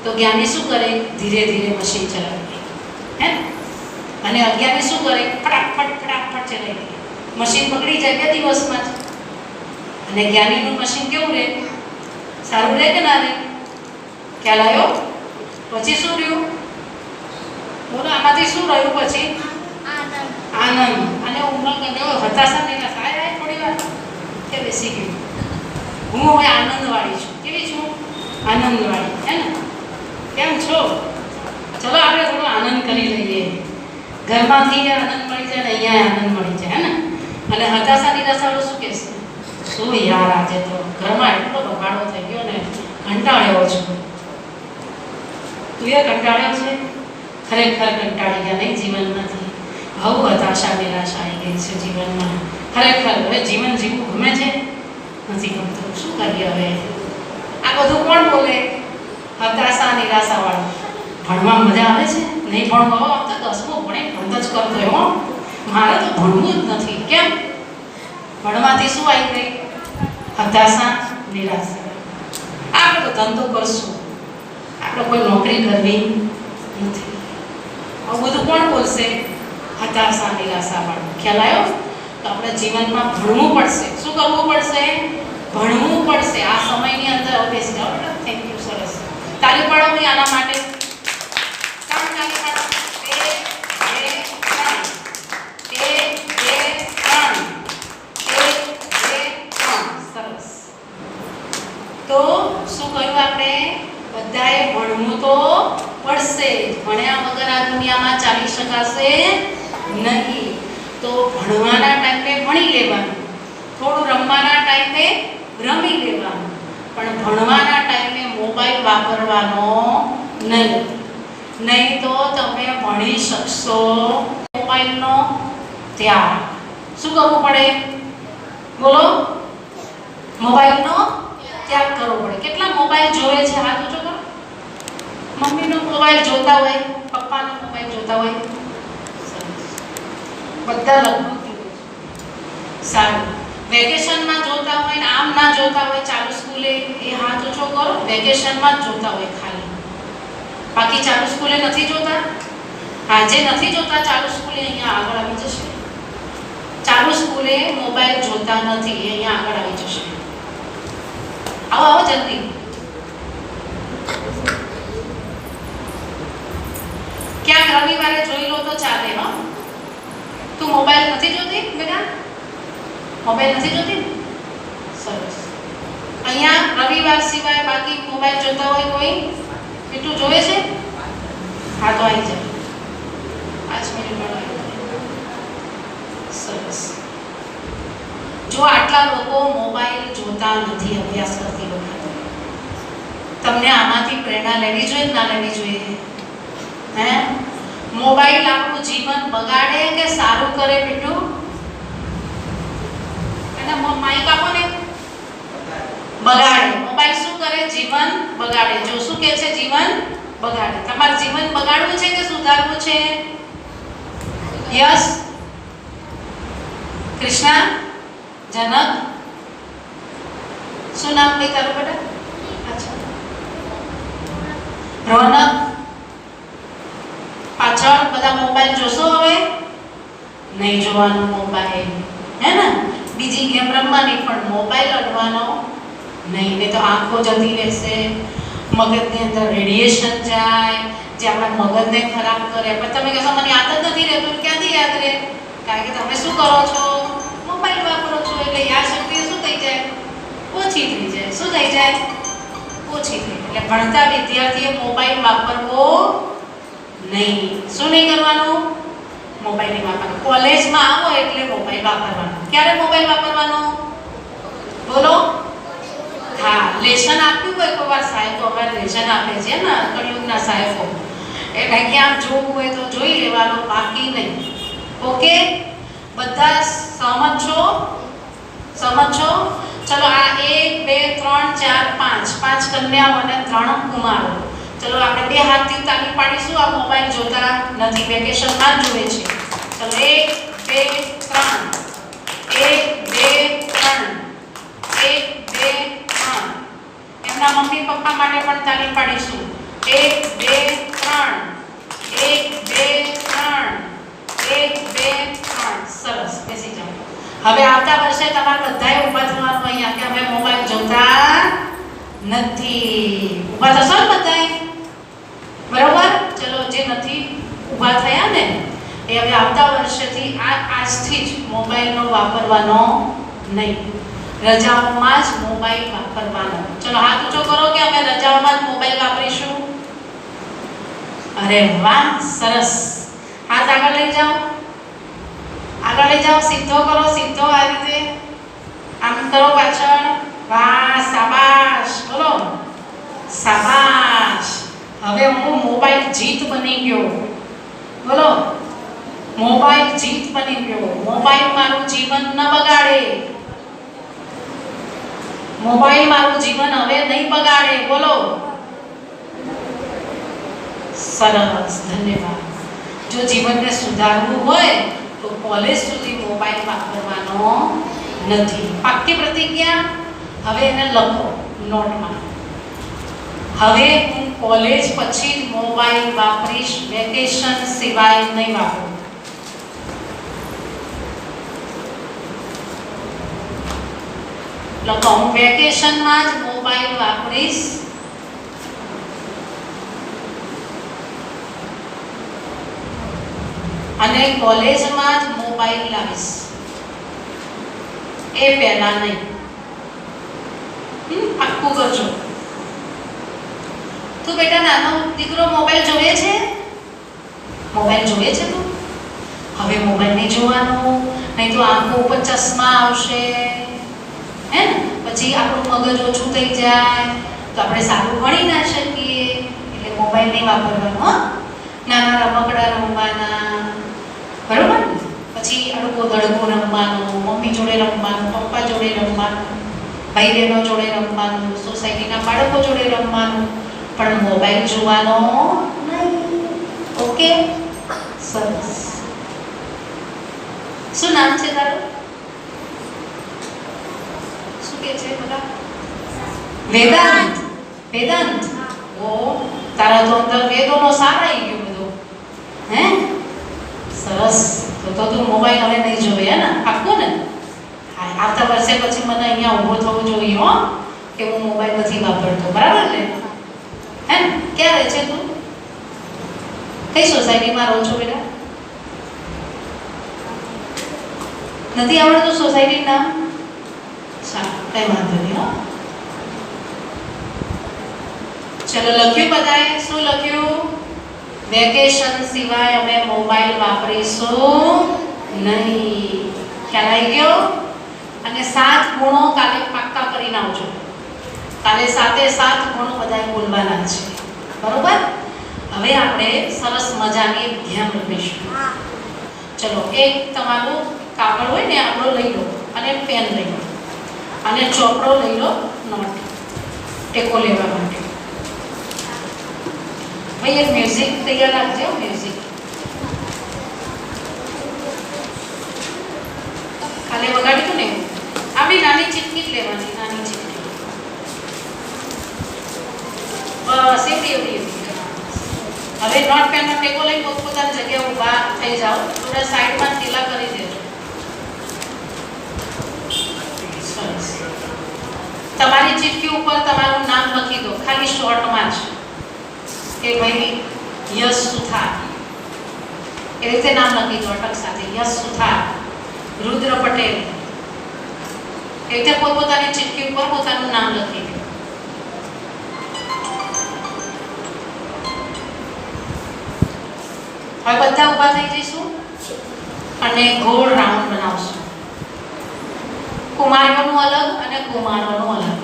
તો જ્ઞાની શું કરે? ધીરે ધીરે મશીન ચલાવે, હે ને? અને અજ્ઞાની શું કરે? ફટાફટ ફટાફટ ચલાવી દે. મશીન પકડી જાય 2 દિવસમાં જ. અને જ્ઞાનીનું મશીન કેવું રહે? સારું રહે કે ના રહે? ખ્યાલ આવ્યો? પછી શું રહ્યું? બોલો, આમાંથી શું રહ્યું પછી? આનંદ. અને ઉમંગ અને હતાશા નહીં થાય. થોડી વાર કે બેસી ગયું. હું હવે આનંદવાળી છું. કેવી છું? આનંદવાળી, હે ને? કેમ છો? ચલો આપણે થોડો આનંદ કરી લઈએ. ઘરમાંથી આનંદ મળી જાય ને અહીંયા આનંદ મળી જાય, હે ને? અને હતાશા નિરાશાવાળો શું કહેશે? શું યાર, આજે તો ઘરમાં એટલો બગાડો થઈ ગયો ને, કંટાળ્યો છું. તું એ કંટાળ્યો છે? ખરેખર કંટાળી ગયા નહીં જીવનમાંથી? બહુ હતાશા નિરાશા આવી ગઈ છે જીવનમાં. ખરેખર હવે જીવન જીવવું ગમે છે? નથી ગમતું. શું કરીએ હવે? આ બધું કોણ બોલે? હતાશા નિરાશાવાળું. ભણવા મજા આવે છે? નહીં ભણવા આવતા 10મું ભણે ભણત જ કરતો એવો. મારે તો ભણવું જ નથી. કેમ? ભણવાથી શું આવી ગઈ? હતાશા નિરાશા. આપણે તો ધંધો કરશું, આપણે કોઈ નોકરી કરવી નથી. આવું બધું કોણ બોલશે? હતાશા નિરાશાવાળું. ખ્યાલ આવ્યો? તો આપણે જીવનમાં ભણવું પડશે. શું કરવું પડશે? ભણવું પડશે. આ સમયની અંદર અભ્યાસ કરો. Thank you. સરસ. તાળી પાડો ભાઈ આના માટે. તાળી પાડો. 1 2 3. 1 2 3. સરસ. તો શું કહ્યું આપણે? બધાએ ભણવું તો પડશે. ભણ્યા વગર આ દુનિયામાં ચાલી શકાશે નહીં. તો ભણવાના ટાઈમે ભણી લેવાનું, થોડું રમવાના ટાઈમે રમી લેવાનું, પણ ભણવાના ટાઈમે મોબાઈલ વાપરવાનો નહીં. નહીં તો તમે ભણી શકશો. મોબાઈલનો ત્યાગ. શું કરવું પડે? બોલો. મોબાઈલનો ત્યાગ કરવો પડે. કેટલા મોબાઈલ જોવે છે? હાથ ઊંચો કરો. મમ્મીનો મોબાઈલ જોતા હોય, પપ્પાનો મોબાઈલ જોતા હોય, બધા લગભગ સારું. વેકેશનમાં જોતા હોય ને આમ ના જોતા હોય ચાલુ સ્કૂલે, એ હાથ ઊંચો કરો. વેકેશનમાં જ જોતા હોય ખાલી, બાકી ચાલુ સ્કૂલે નથી જોતા. આજે નથી જોતા ચાલુ સ્કૂલે, અહીંયા આગળ આવી જશે. ચાલુ સ્કૂલે મોબાઈલ જોતા નથી, એ અહીંયા આગળ આવી જશે. આવો આવો જલ્દી. ક્યાંક રવિવારે જોઈ લો તો ચાલે. હો, તું મોબાઈલ નથી જોતી બેટા? મોબાઈલ નથી જોતી? સરસ. અહીંયા રવિવાર સિવાય બાકી મોબાઈલ જોતા હોય કોઈ? કેટલું જોવે છે? હા તો આવી જાય. 5 મિનિટ. સરસ. જો આટલા લોકો મોબાઈલ જોતા નથી, અભ્યાસ કરતી વખતે, તમને આમાંથી પ્રેરણા લેવી જોઈએ કે ના લેવી જોઈએ? હે, મોબાઈલ આપણું જીવન બગાડે કે સારું કરે બેટું? અને માઈક આપો ને. બગાડે. મોબાઈલ શું કરે? જીવન બગાડે. જો શું કહે છે? જીવન બગાડે. તમારું જીવન બગાડવું છે કે સુધારવું છે? યસ. કૃષ્ણા, જનક, શું નામ કઈ તારું બેટા? અચ્છા. રોનક, પાછળ બધા મોબાઈલ જોશો હવે? નહીં જોવાનો મોબાઈલ, હે ને? બીજી ગેમ રમવાની, પણ મોબાઈલ અડવાનો નહીં. નહીં તો આંખો જતી રહેશે, મગજની અંદર રેડિયેશન જાય, જે આપણા મગજને ખરાબ કરે. પણ તમે કહેશો મને આદત નથી રહેતું, ક્યાંથી યાદ રહે? કારણ કે તમે શું કરો છો? મોબાઈલ વાપરો છો. એટલે યાદશક્તિ શું થઈ જાય? ઓછી થઈ જાય. શું થઈ જાય? ઓછી થઈ જાય. એટલે ભણતા વિદ્યાર્થીએ મોબાઈલ વાપરવો નહીં. શું નહીં કરવાનું? મોબાઈલ નહીં વાપરવાનો. કોલેજમાં આવો એટલે મોબાઈલ વાપરવાનો. ક્યારે મોબાઈલ વાપરવાનો? બોલો. હા, લેસન આપ્યું હોય કોઈ વાર સાહેબો અમારે લેસન આપે છે ને કળિયુગના સાહેબો, એટલે ક્યાં જોવું હોય તો જોઈ લેવાનું, બાકી નહીં. ઓકે, બધા સહમત છો? સહમત છો? ચલો, આ 1 2 3 4 5 5 કન્યાઓ અને 3 કુમારો. ચલો, આપણે બે હાથથી તાળી પાડીશું. આ મોબાઈલ જોતા નથી, વેકેશનમાં જુએ છે. ચલો, 1 2 3 1 2 3 1 2 3. એમના મમ્મી પપ્પા માટે પણ તાળી પાડીશું. 1 2 3 1 2 3 1 2 3. સરસ, બેસી જાઓ. હવે આવતા વર્ષે તમારે બધાએ ઊભા થવાનું અહીંયા કે અમે મોબાઈલ જોતા નથી. ઊભા થશો ને બધાએ? બરોબર? ચલો, જે નથી ઊભા થયા ને એ હવે આવતા વર્ષેથી આજથી જ મોબાઈલનો વાપરવાનો નહીં. રજાઓમાં જ મોબાઈલ વાપરવાનો. ચલો, હાથ ઊંચો કરો કે અમે રજાઓમાં જ મોબાઈલ વાપરીશું. અરે વાહ, સરસ. હાથ આગળ લઈ જાઓ, આગળ લઈ જાઓ. સીધો કરો, સીધો. આ રીતે આમ કરો પાછળ. વાહ, શાબાશ. બોલો, શાબાશ. હવે હું મોબાઈલ જીત બની ગયો. બોલો, મોબાઈલ જીત બની ગયો. મોબાઈલ મારું જીવન ન બગાડે. મોબાઈલ મારું જીવન હવે નહીં બગાડે. બોલો, સરસ, ધન્યવાદ. જો જીવનને સુધારવું હોય તો કોલેજ સુધી મોબાઈલ વાપરવાનો નથી. પાક્કી પ્રતિજ્ઞા. હવે એને લખો નોટમાં. હવે હું કોલેજ પછી મોબાઈલ વાપરીશ, વેકેશન સિવાય નહીં વાપરું. લખો, હું વેકેશનમાં જ મોબાઈલ વાપરીશ. અને કોલેજમાં જ મોબાઈલ લાવીશ. એ પહેલા નહીં. પાક્કું કરજો. તું બેટા નાનો દીકરો મોબાઈલ જોઈએ છે? મોબાઈલ જોઈએ છે તું? હવે મોબાઈલ નહીં જોવાનો, નહીં તો આંખો ઉપર ચશ્મા આવશે, હે ને? પછી આપણું મગજ ઓછું થઈ જાય તો આપણે સારું ભણી ના શકીએ. એટલે મોબાઈલ નહીં વાપરવાનો. હો, નાના રમકડા રમવાના, બરોબર? પછી અડકો દડકો રમવાનું, મમ્મી જોડે રમવાનું, પપ્પા જોડે રમવાનું, ભાઈ બહેનો જોડે રમવાનું, સોસાયટીના બાળકો જોડે રમવાનું, પણ મોબાઈલ જોવાનો નહીં. ઓકે, સરસ. શું નામ છે તારું? શું કે છે બધા? વેદાંત. વેદાંત. ઓ, તારા તો અંદર વેદોનો સાર આવી ગયો બધો, હે? સરસ. તો તું મોબાઈલ હવે નહીં જોવે, હે ને? પાક્કું ને? હા, આવતા વર્ષે પછી મને અહીંયા ઊભો થવું જોઈએ, હો, કે હું મોબાઈલ નથી વાપરતો. બરાબર ને? હે ને? ક્યાં રહે છે તું? કઈ સોસાયટીમાં રહો છો બેટા? નથી આવડતું સોસાયટીનું નામ? સારું, કઈ વાંધો નહીં. હો, ચલો, લખ્યું બધાએ? શું લખ્યું? વેકેશન સિવાય અમે મોબાઈલ વાપરીશું નહીં. ખ્યાલ આવી ગયો? અને 7 ગુણો કાલે પાક્કા કરીને આવજો. કાલે 7 ગુણો બધાએ બોલવાના છે. બરોબર? હવે આપણે સરસ મજાની ગેમ રમીશું. ચલો, એક તમારું કાગળ હોય ને આપણો લઈ લો, અને પેન લઈ લો, અને ચોપડો લઈ લો, નોટ ટેકો લેવા માટે. ભાઈ એક મ્યુઝિક તૈયાર રાખજો, મ્યુઝિક. ખાલી વગાડ્યું ને આવી નાની ચીટકી જ લેવાની, નાની ચીટકી. બસ એવડી. હવે નોટ પેનનો ટેકો લઈને પોતપોતાની જગ્યાએ ઊભા થઈ જાઓ. થોડા સાઈડમાં ઢીલા કરી દેજો. સરસ. તમારી ચીટકી ઉપર તમારું નામ લખી દો, ખાલી શોર્ટમાં જ, કે ભાઈ યશ સુથાર, એ રીતે નામ લખી દો અટક સાથે. યશ સુથાર, રુદ્ર પટેલ, એ રીતે પોતપોતાની ચીટકી ઉપર પોતાનું નામ લખી દો. હવે બધા ઊભા થઈ જઈશું અને ગોળ રાઉન્ડ બનાવશું. કુમારીઓનું અલગ અને કુમારોનું અલગ.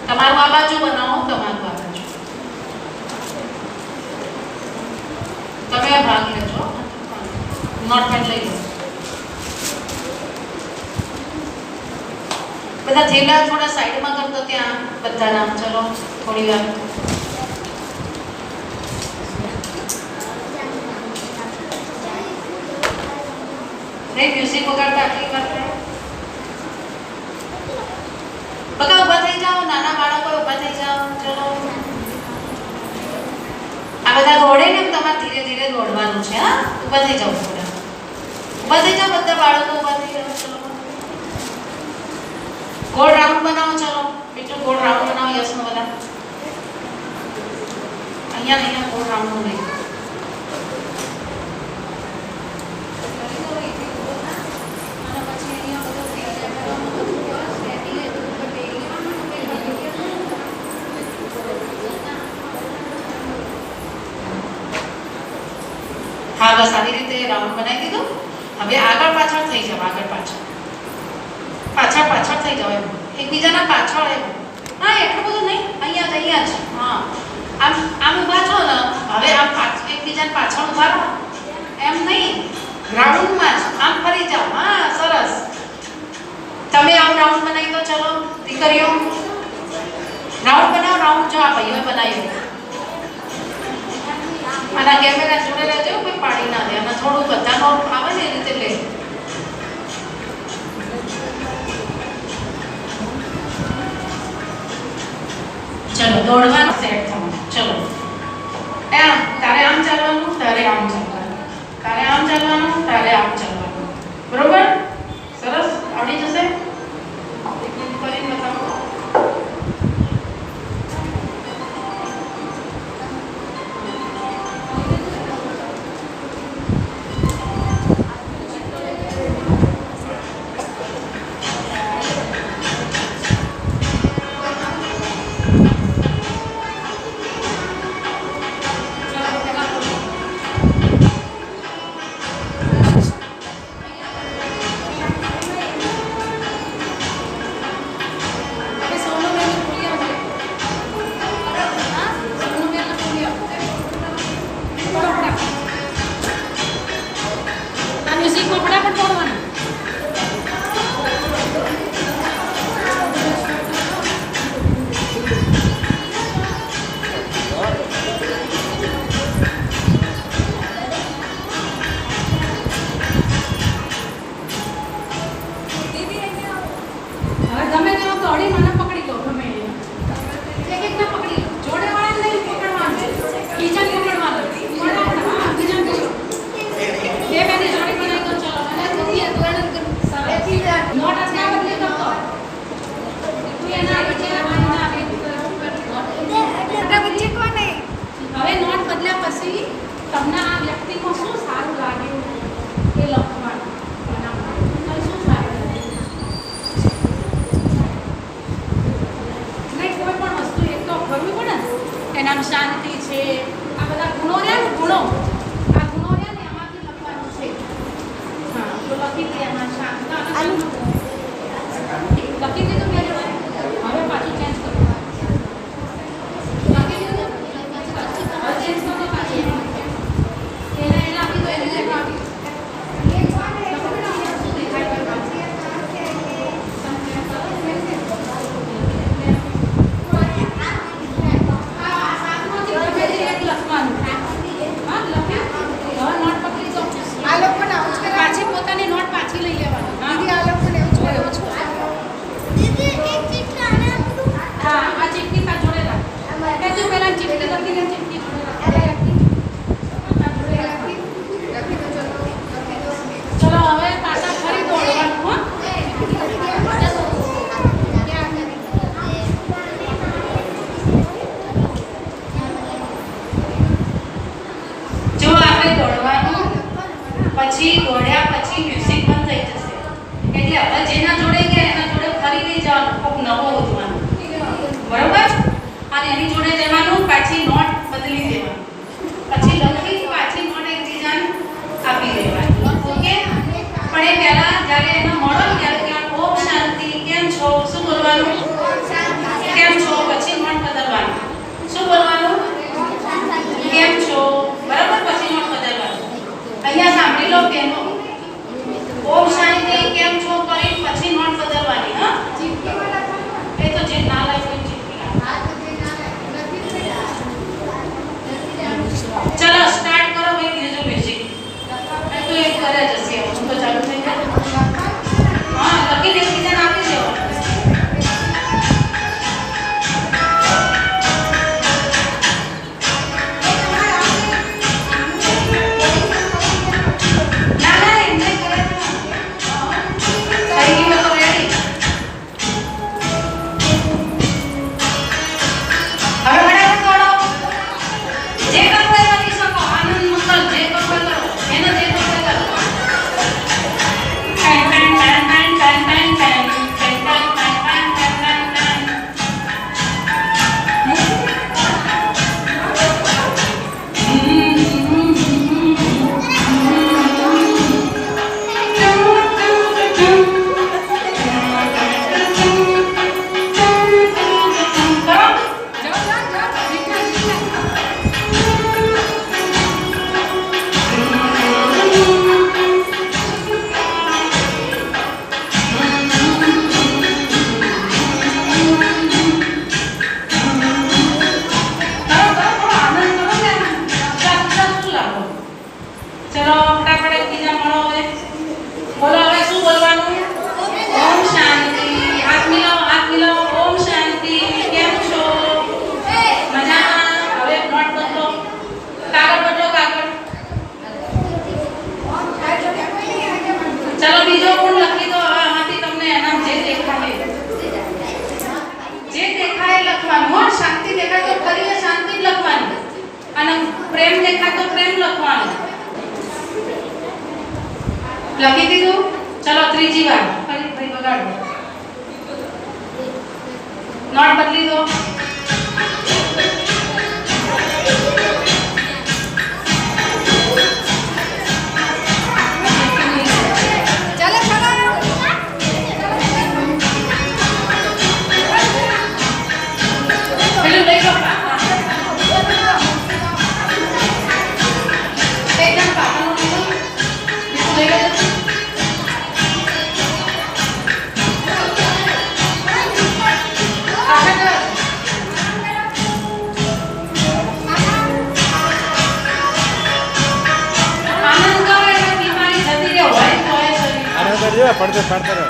તમારું આ બાજુ બનાવો, તમારું આ બાજુ. તમે ભાગ લેજો. નોટ પેન લઈ લો. બધા થેલા થોડા સાઈડમાં કરતો ત્યાં બધા નામ. ચલો થોડી વાર. નહીં મ્યુઝિક વગાડતા આટલી વાર થાય. બધા ઊભા થઈ જાઓ, નાના બાળકો ઊભા થઈ જાઓ. ચલો આ બધા દોડે ને તમારે ધીરે ધીરે દોડવાનું છે. હા, ઊભા થઈ જાઓ, થોડા ઊભા થઈ જાઓ, બધા બાળકો ઊભા થઈ જાઓ. ચલો ગોળ રાઉન્ડ બનાવો. ચલો બેટો ગોળ રાઉન્ડ બનાવો. યસનો બધા અહીંયા ગોળ રાઉન્ડ લઈ. હા બસ આવી રીતે રાઉન્ડ બનાવી દીધો. હવે આગળ પાછળ થઈ જાવ, આગળ પાછળ થઈ જાવ. એમ એકબીજાના પાછળ એમ. હા એટલું બધું નહીં, અહીંયા જ. હા આમ ઊભા છો ને. હવે આમ એકબીજાને પાછળ ઊભા રહો. એમ નહીં, રાઉન્ડમાં જ આમ ફરી જાઓ. હા સરસ. તમે આમ રાઉન્ડ બનાવી દો. ચલો દીકરીઓ રાઉન્ડ બનાવો. રાઉન્ડ જો આ ભાઈઓએ બનાવ્યું. આના કેમેરા જોડે રહેજો, કોઈ પાડી ના દે. અને થોડું બધાનો આવે ને એ રીતે લે. ચલો દોડવાનું સેટ થવાનું. ચલો એમ તારે આમ ચાલવાનું, તારે આમ ચાલવાનું, તારે આમ ચાલવાનું, તારે આમ ચાલવાનું. બરોબર? સરસ. આવડી જશે. કરીને બતાવો. એનામ શાંતિ છે. આ બધા ગુણો રહ્યા ને, ગુણો આ ગુણો રહ્યા ને એમાંથી લખવાનું છે. હા તો લખી દે. એમાં શાંત લખી દીધું મેં. હવે પાછું ચેન્જ કરો. લખી દીધું. ચેન્જ કરો પાછી. એની જોડે જવાનું, પાછી નોટ બદલી દેવાની, પછી લખી પાછી નોટ એકબીજાને આપી દેવાની. ઓકે? પણ એ પહેલા જ્યારે એને મળો ને ત્યારે કહેવાનું ઓમ શાંતિ, કેમ છો? શું બોલવાનું? કેમ છો? પછી નોટ બદલવાનું. શું બોલવાનું? કેમ છો? બરાબર? પછી નોટ બદલવાનું. અહીંયા સાંભળી લો કેનો ઓમ શાંતિ કેમ છો કરી પછી નોટ બદલવાની. હા, એ તો જે ના લખ્યું ચલો સ્ટાર્ટ કરો ભાઈ. બીજું બેસિક તો એક કરે જશે. હું તો ચાલુ થઈ ગયું. હા, લખી દે, બીજાને આપી દેવો. ના ના એમને કરે છે. થઈ ગયું તો રેડી. હવે ફટાફટ દોડો. જે કરવું એ કરી શકો. આનંદ મંગલ જે કરવું એ કરો. એને જે કરવું એ કરો. Ten ten ten ten ten ten ten ten ten ten ten ten ten. ચલો ફટાફટ એકબીજા મળો. હવે બોલો. હવે શું બોલવાનું? ઓમ શાંતિ. હાથ મિલાવો, હાથ મિલાવો. ઓમ શાંતિ. કેમ છો? મજામાં. હવે નોટ બદલો. કાગળ બદલો, કાગળ. ચલો બીજો ગુણ લખી દો. હવે આમાંથી તમને એના જે દેખાય લખવાનું. હો, શાંતિ દેખાય તો ફરી એ શાંતિ જ લખવાની, અને પ્રેમ દેખાય તો પ્રેમ લખવાનું. લખી દીધું? ચલો ત્રીજી વાર ફરી ભાઈ બગાડો. નોટ બદલી દો. પેલું લઈ લો. એકદમ પાપાનું લઈ લો. લઈ લો. પડતે પડતે રહો.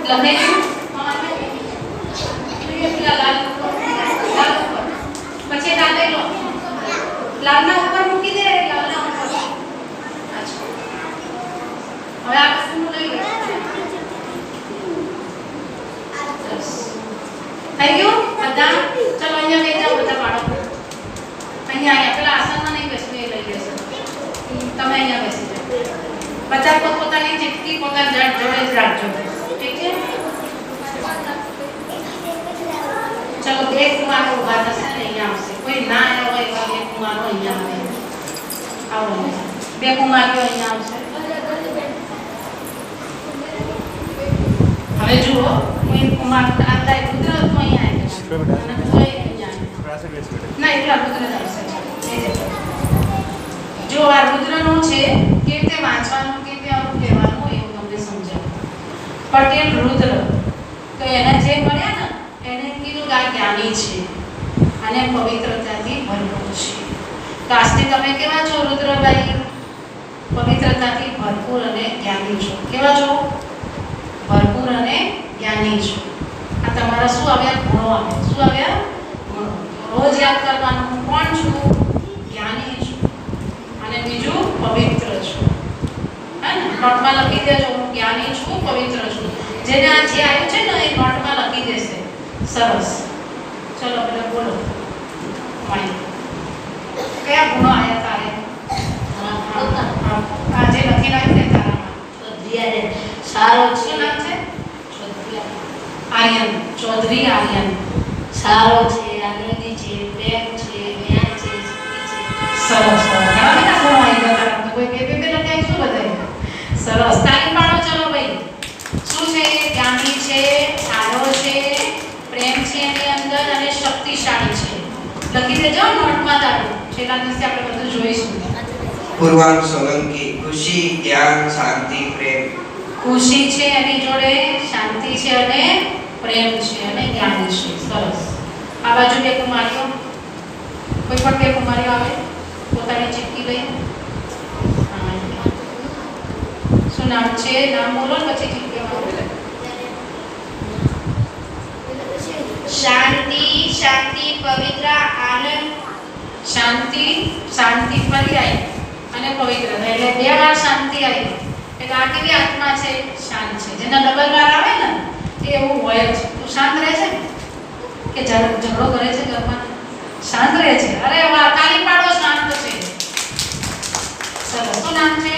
લખે પેલા લાલ ઉપર. પછી લાલ લો, લાલના ઉપર મૂકી દે, લાલના ઉપર. અચ્છા, હવે આ વસ્તુનું લઈ લો. સરસ. થઈ ગયું બધા? ચલો અહીંયા બેસી જાઓ બધા બાળકો. અહીંયા પેલા આસનમાં નહીં બેસવું, એ લઈ લેશો. તમે અહીંયા બેસી જાઓ. બધા પોતપોતાની ચીટકી પોતાના જોડે જ રાખજો. ઠીક છે? ચલો બે કુમારો ઉભા થશે ને અહીંયા આવશે. કોઈ ના આવ્યો હોય એવા બે કુમારો અહીંયા આવે. આવો બે કુમારીઓ અહીંયા આવશે. હવે જુઓ, કોઈ કુમાર આતા રુદ્ર તો અહીંયા આવ્યો. અને કોઈ અહીંયા ના એટલા રુદ્ર જ આવશે. જો આ રુદ્રનો છે કે તે વાંચવાનું કે તે આવું કહેવાનું એવું તમને સમજાવું. પટેલ રુદ્ર તો એને જે મળ્યા ને એને કીધું કે આ જ્ઞાની છે અને પવિત્રતાથી ભરપૂર છે. તો આજથી તમે કેવા છો રુદ્રભાઈ? પવિત્રતાથી ભરપૂર અને જ્ઞાની છો. કેવા છો? ભરપૂર અને જ્ઞાની છો. આ તમારા શું આવ્યા? ગુણો આવ્યા. શું આવ્યા? ગુણો. રોજ યાદ કરવાનું, હું કોણ છું? જ્ઞાની છું. અને બીજું પવિત્ર છું. હે ને? નોટમાં લખી દેજો, હું જ્ઞાની છું, પવિત્ર છું. જેને આ જે આવ્યું છે ને એ નોટમાં લખી દેશે. સરસ. ચલો પેલા બોલો. કયા ગુણો આવ્યા તારે? આ જે લખી નાખ્યું ને તારામાં. સારો શું છે, નામ છે? આર્યન. ચૌધરી આર્યન. સારો છે, આનંદી છે, પ્રેમ છે, જ્ઞાન છે, સુખી છે. સરસ. ઘણા બધા ગુણો આવી ગયા તારામાં. તો કોઈ બે બે લખાય શું બધાય? સરસ. તાલીમ પાડો. ચલો ભાઈ. શું છે? જ્ઞાની છે, સારો છે, પ્રેમ છે એની અંદર અને શક્તિશાળી છે. લખી દેજો નોટમાં તારું. છેલ્લા દિવસે આપણે બધું જોઈશું. પૂર્વાંગ સોલંકી ખુશી, જ્ઞાન, શાંતિ, પ્રેમ. ખુશી છે એની જોડે, શાંતિ છે અને પ્રેમ છે અને જ્ઞાન છે. સરસ. આ બાજુ બે કુમારીઓ. કોઈ પણ બે કુમારીઓ આવે પોતાની ચીટકી લઈ. હા. શું નામ છે? નામ બોલો ને પછી ચીટકી આપો. શાંતિ, શાંતિ, પવિત્ર, આનંદ. શાંતિ, શાંતિ ફરી આવી અને પવિત્રતા. એટલે બે વાર શાંતિ આવી. એટલે આ કેવી આત્મા છે? શાંત છે. જેના ડબલ વાર આવે ને એ એવું હોય જ. તું શાંત રહે છે કે ઝઘડો કરે છે ઘરમાં? શાંત રહે છે. અરે વાહ, તાલી પાડો. શાંત છે. સરસ. શું નામ છે?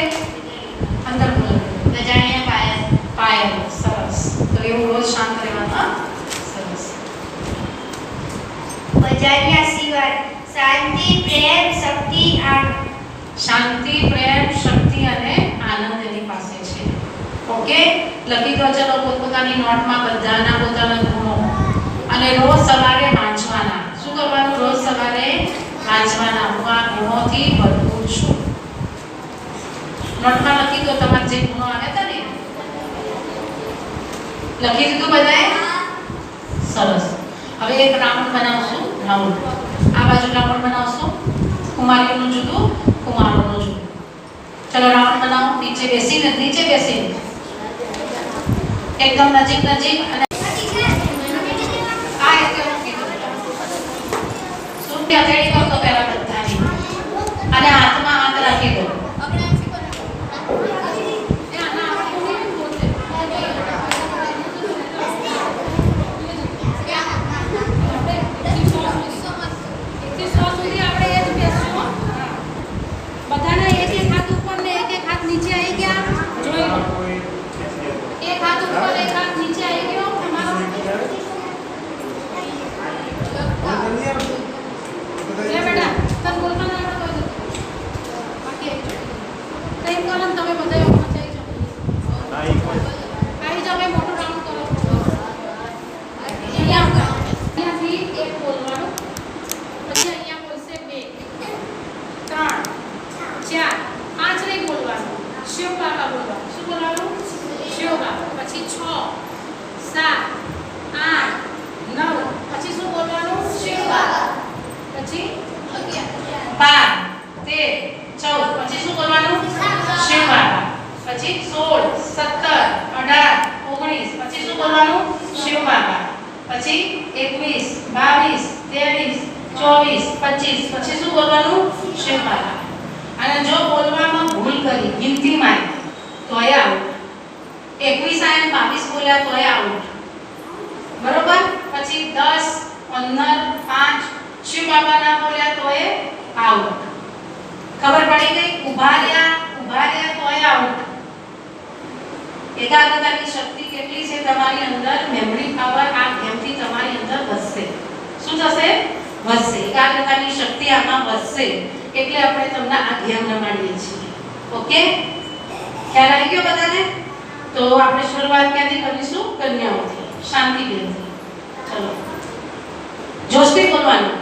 અંદર બોલો. બજાણિયા પાયલ. પાયલ. સરસ. તો એવું રોજ શાંત રહેવાનું. હા? સરસ. બજાણિયા શિવાય. શાંતિ, પ્રેમ, શક્તિ, આનંદ. શાંતિ, પ્રેમ, શક્તિ અને આનંદ એની પાસે છે. ઓકે, લખી દો. ચલો પોતપોતાની નોટમાં બધાના પોતાના ગુણો. અને રોજ સવારે વાંચવાના. શું કરવાનું? રોજ સવારે વાંચવાના. હું આ ગુણોથી ભરપૂર છું. નોટમાં લખી દો તમારે જે ગુણો આવ્યા હતા ને. લખી દીધું બધાએ? સરસ. હવે એક રાઉન્ડ બનાવશું. રાઉન્ડ. આ બાજુ રાઉન્ડ બનાવશું. કુમારીઓનું જુદું, કુમારોનું જુદું. ચલો રાઉન્ડ બનાવો. નીચે બેસીને એકદમ નજીક નજીક. અને આ એટલે હું કીધું શું હથેળી કરતો પહેલા બધાની. અને હાથમાં હાથ રાખી દો. બધાના એક એક હાથ ઉપર ને એક એક હાથ નીચે આવી ગયા. જોઈ લો. એક હાથ ઉપર એક હાથ નીચે આવી ગયો. તમારો 24 25 પછી શું બોલવાનું શિવ બાબા. અને જો બોલવામાં ભૂલ કરી ગિનતીમાં તોય આઉટ. 21 આયા 22 બોલ્યા તોય આઉટ. બરોબર. પછી 10 15 5 શિવ બાબા ના બોલ્યા તોય આઉટ. ખબર પડી ગઈ? ઊભા રહ્યા તોય આઉટ. એકાગ્રતાની શક્તિ કેટલી છે તમારી અંદર? મેમરી પાવર આ ગેમથી તમારી અંદર વધશે. શું થશે? વધશે. એકાગ્રતાની શક્તિ આમાં વધશે. એટલે આપણે તમને આ ગેમ રમાડીએ છીએ. ઓકે? ખ્યાલ આવી ગયો બધાને? તો આપણે શરૂઆત ક્યાંથી કરીશું? કન્યાઓથી, શાંતિબેનથી. ચલો જોશથી બોલવાનું.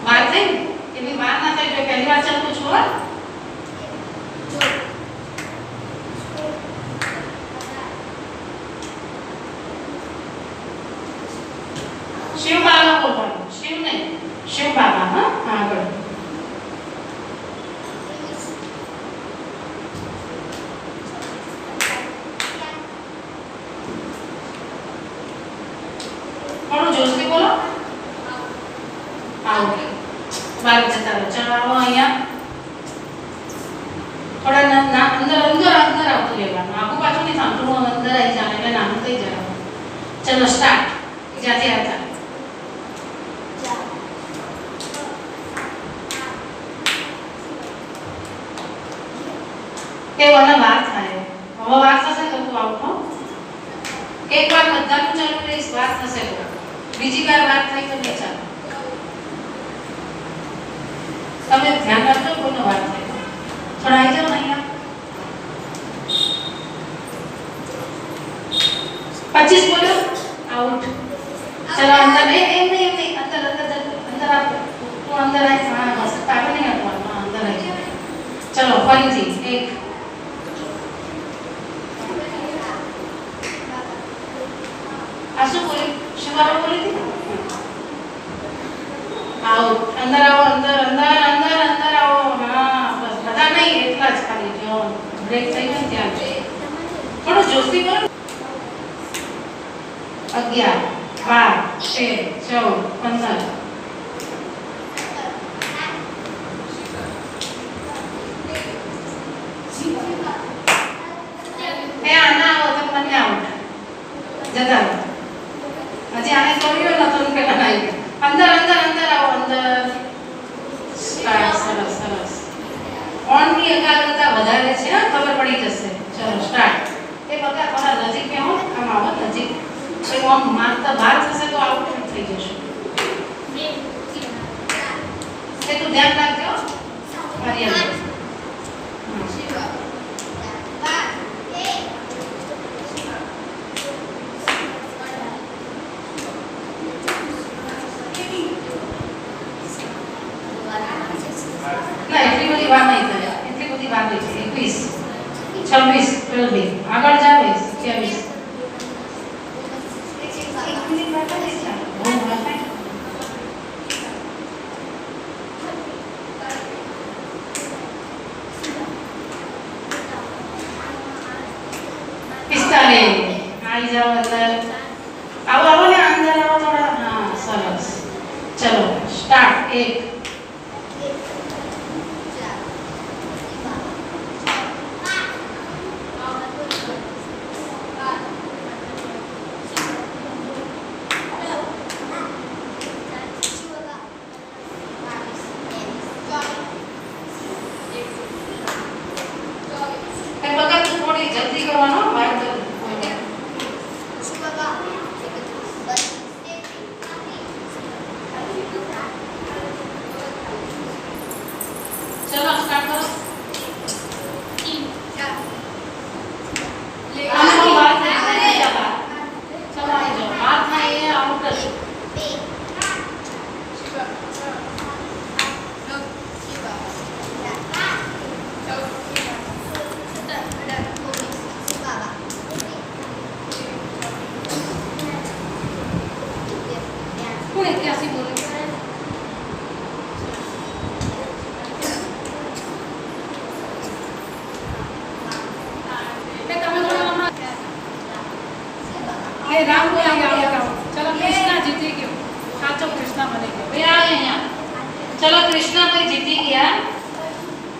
વાર થઈ એની વાર ના થઈ તો પહેલી વાર ચાલુ છું. શિવ બાબા બોલવાનું. શિવ નહીં, શિવ બાબા. હા આગળ. થોડું જોશથી બોલો. આવો બાર જતા રહો. ચાલો આવો અહીંયા. થોડા ના અંદર આવતું રહેવાનું. આખું પાછું નહીં થતું. થોડું અંદર આવી જાય એટલે નાનું થઈ જાય. ચલો સ્ટાર્ટ. જ્યાંથી આવતા એ મને વાર થાય. હવે વાર થશે તો તું આવું. એક વાર બધાનું ચાલુ રહીશ, વાર થશે તો બીજી વાર વાર થઈ તો નહીં ચાલે. તમે ધ્યાન રાખજો કોઈનો વાર થાય. થોડા આવી જાઓ ને અહીંયા. 25 બોલ્યો આઉટ. ચલો અંદર નહીં અંદર આપો. તું અંદર આવી. હા બસ તારે નહીં આપવાનું. હા અંદર આવી. ચલો ફરીથી એક. આ શું બોલી? શું બાબા બોલી હતી? આઉટ. અંદર આવો. અંદર આવો. હા બસ બધા નહીં એટલા જ ખાલી. જો બ્રેક થઈ ગયો ત્યાં થોડું જોશથી બોલો. 11 12 13 14 15 એ આના આવો તો મને આઉટ. જતા રહો. હજી આને કર્યું નતો ને પેલા આવી અંદર આવો. અંદર સ્ટાર્ટ. સરસ. ઓનની એકાગ્રતા વધારે છે. ખબર પડી જશે. ચલો સ્ટાર્ટ. એ બધા થોડા નજીક કે હો. આમ આવો નજીક. પછી આમ મારતા બહાર થશે તો આઉટ થઈ જશે. એ તો ધ્યાન રાખજો. હરિયાળી. ના એટલી બધી વાર નહીં થાય. એટલી બધી વાર નહીં થાય. 21 26 12 આગળ જાવ. 23 એક મિનિટ વાર નહીં થાય. બહુ વાર થાય. આવી જાઓ અંદર. આવો ને અંદર આવો થોડા. હા સરસ. ચલો સ્ટાર્ટ. 1 જલ્દી કરવાનો. ચલો કૃષ્ણભાઈ જીતી ગયા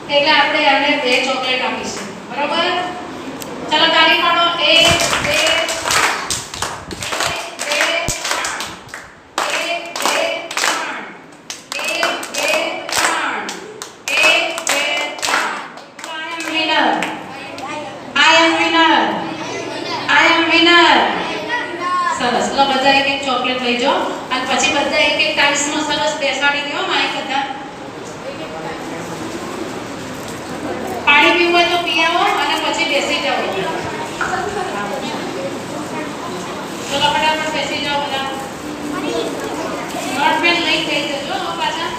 એટલે આપણે એમને 2 ચોકલેટ આપીશું બરાબર ચલો તાળી પાડો 1 2 સરસ લો બધા એક ચોકલેટ લઈ જાઓ અને પછી બધા એક ટાઈલ્સનો સરસ બેસાડી દો માય બધા પાણી પીવું હોય તો પી આવો અને પછી બેસી જાઓ ચલો ફટાફટ બેસી જાઓ બધા નોટ પેન લઈ થઈ જજો પાછા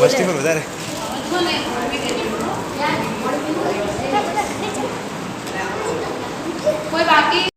મસ્તી પર વધારે કોઈ બાકી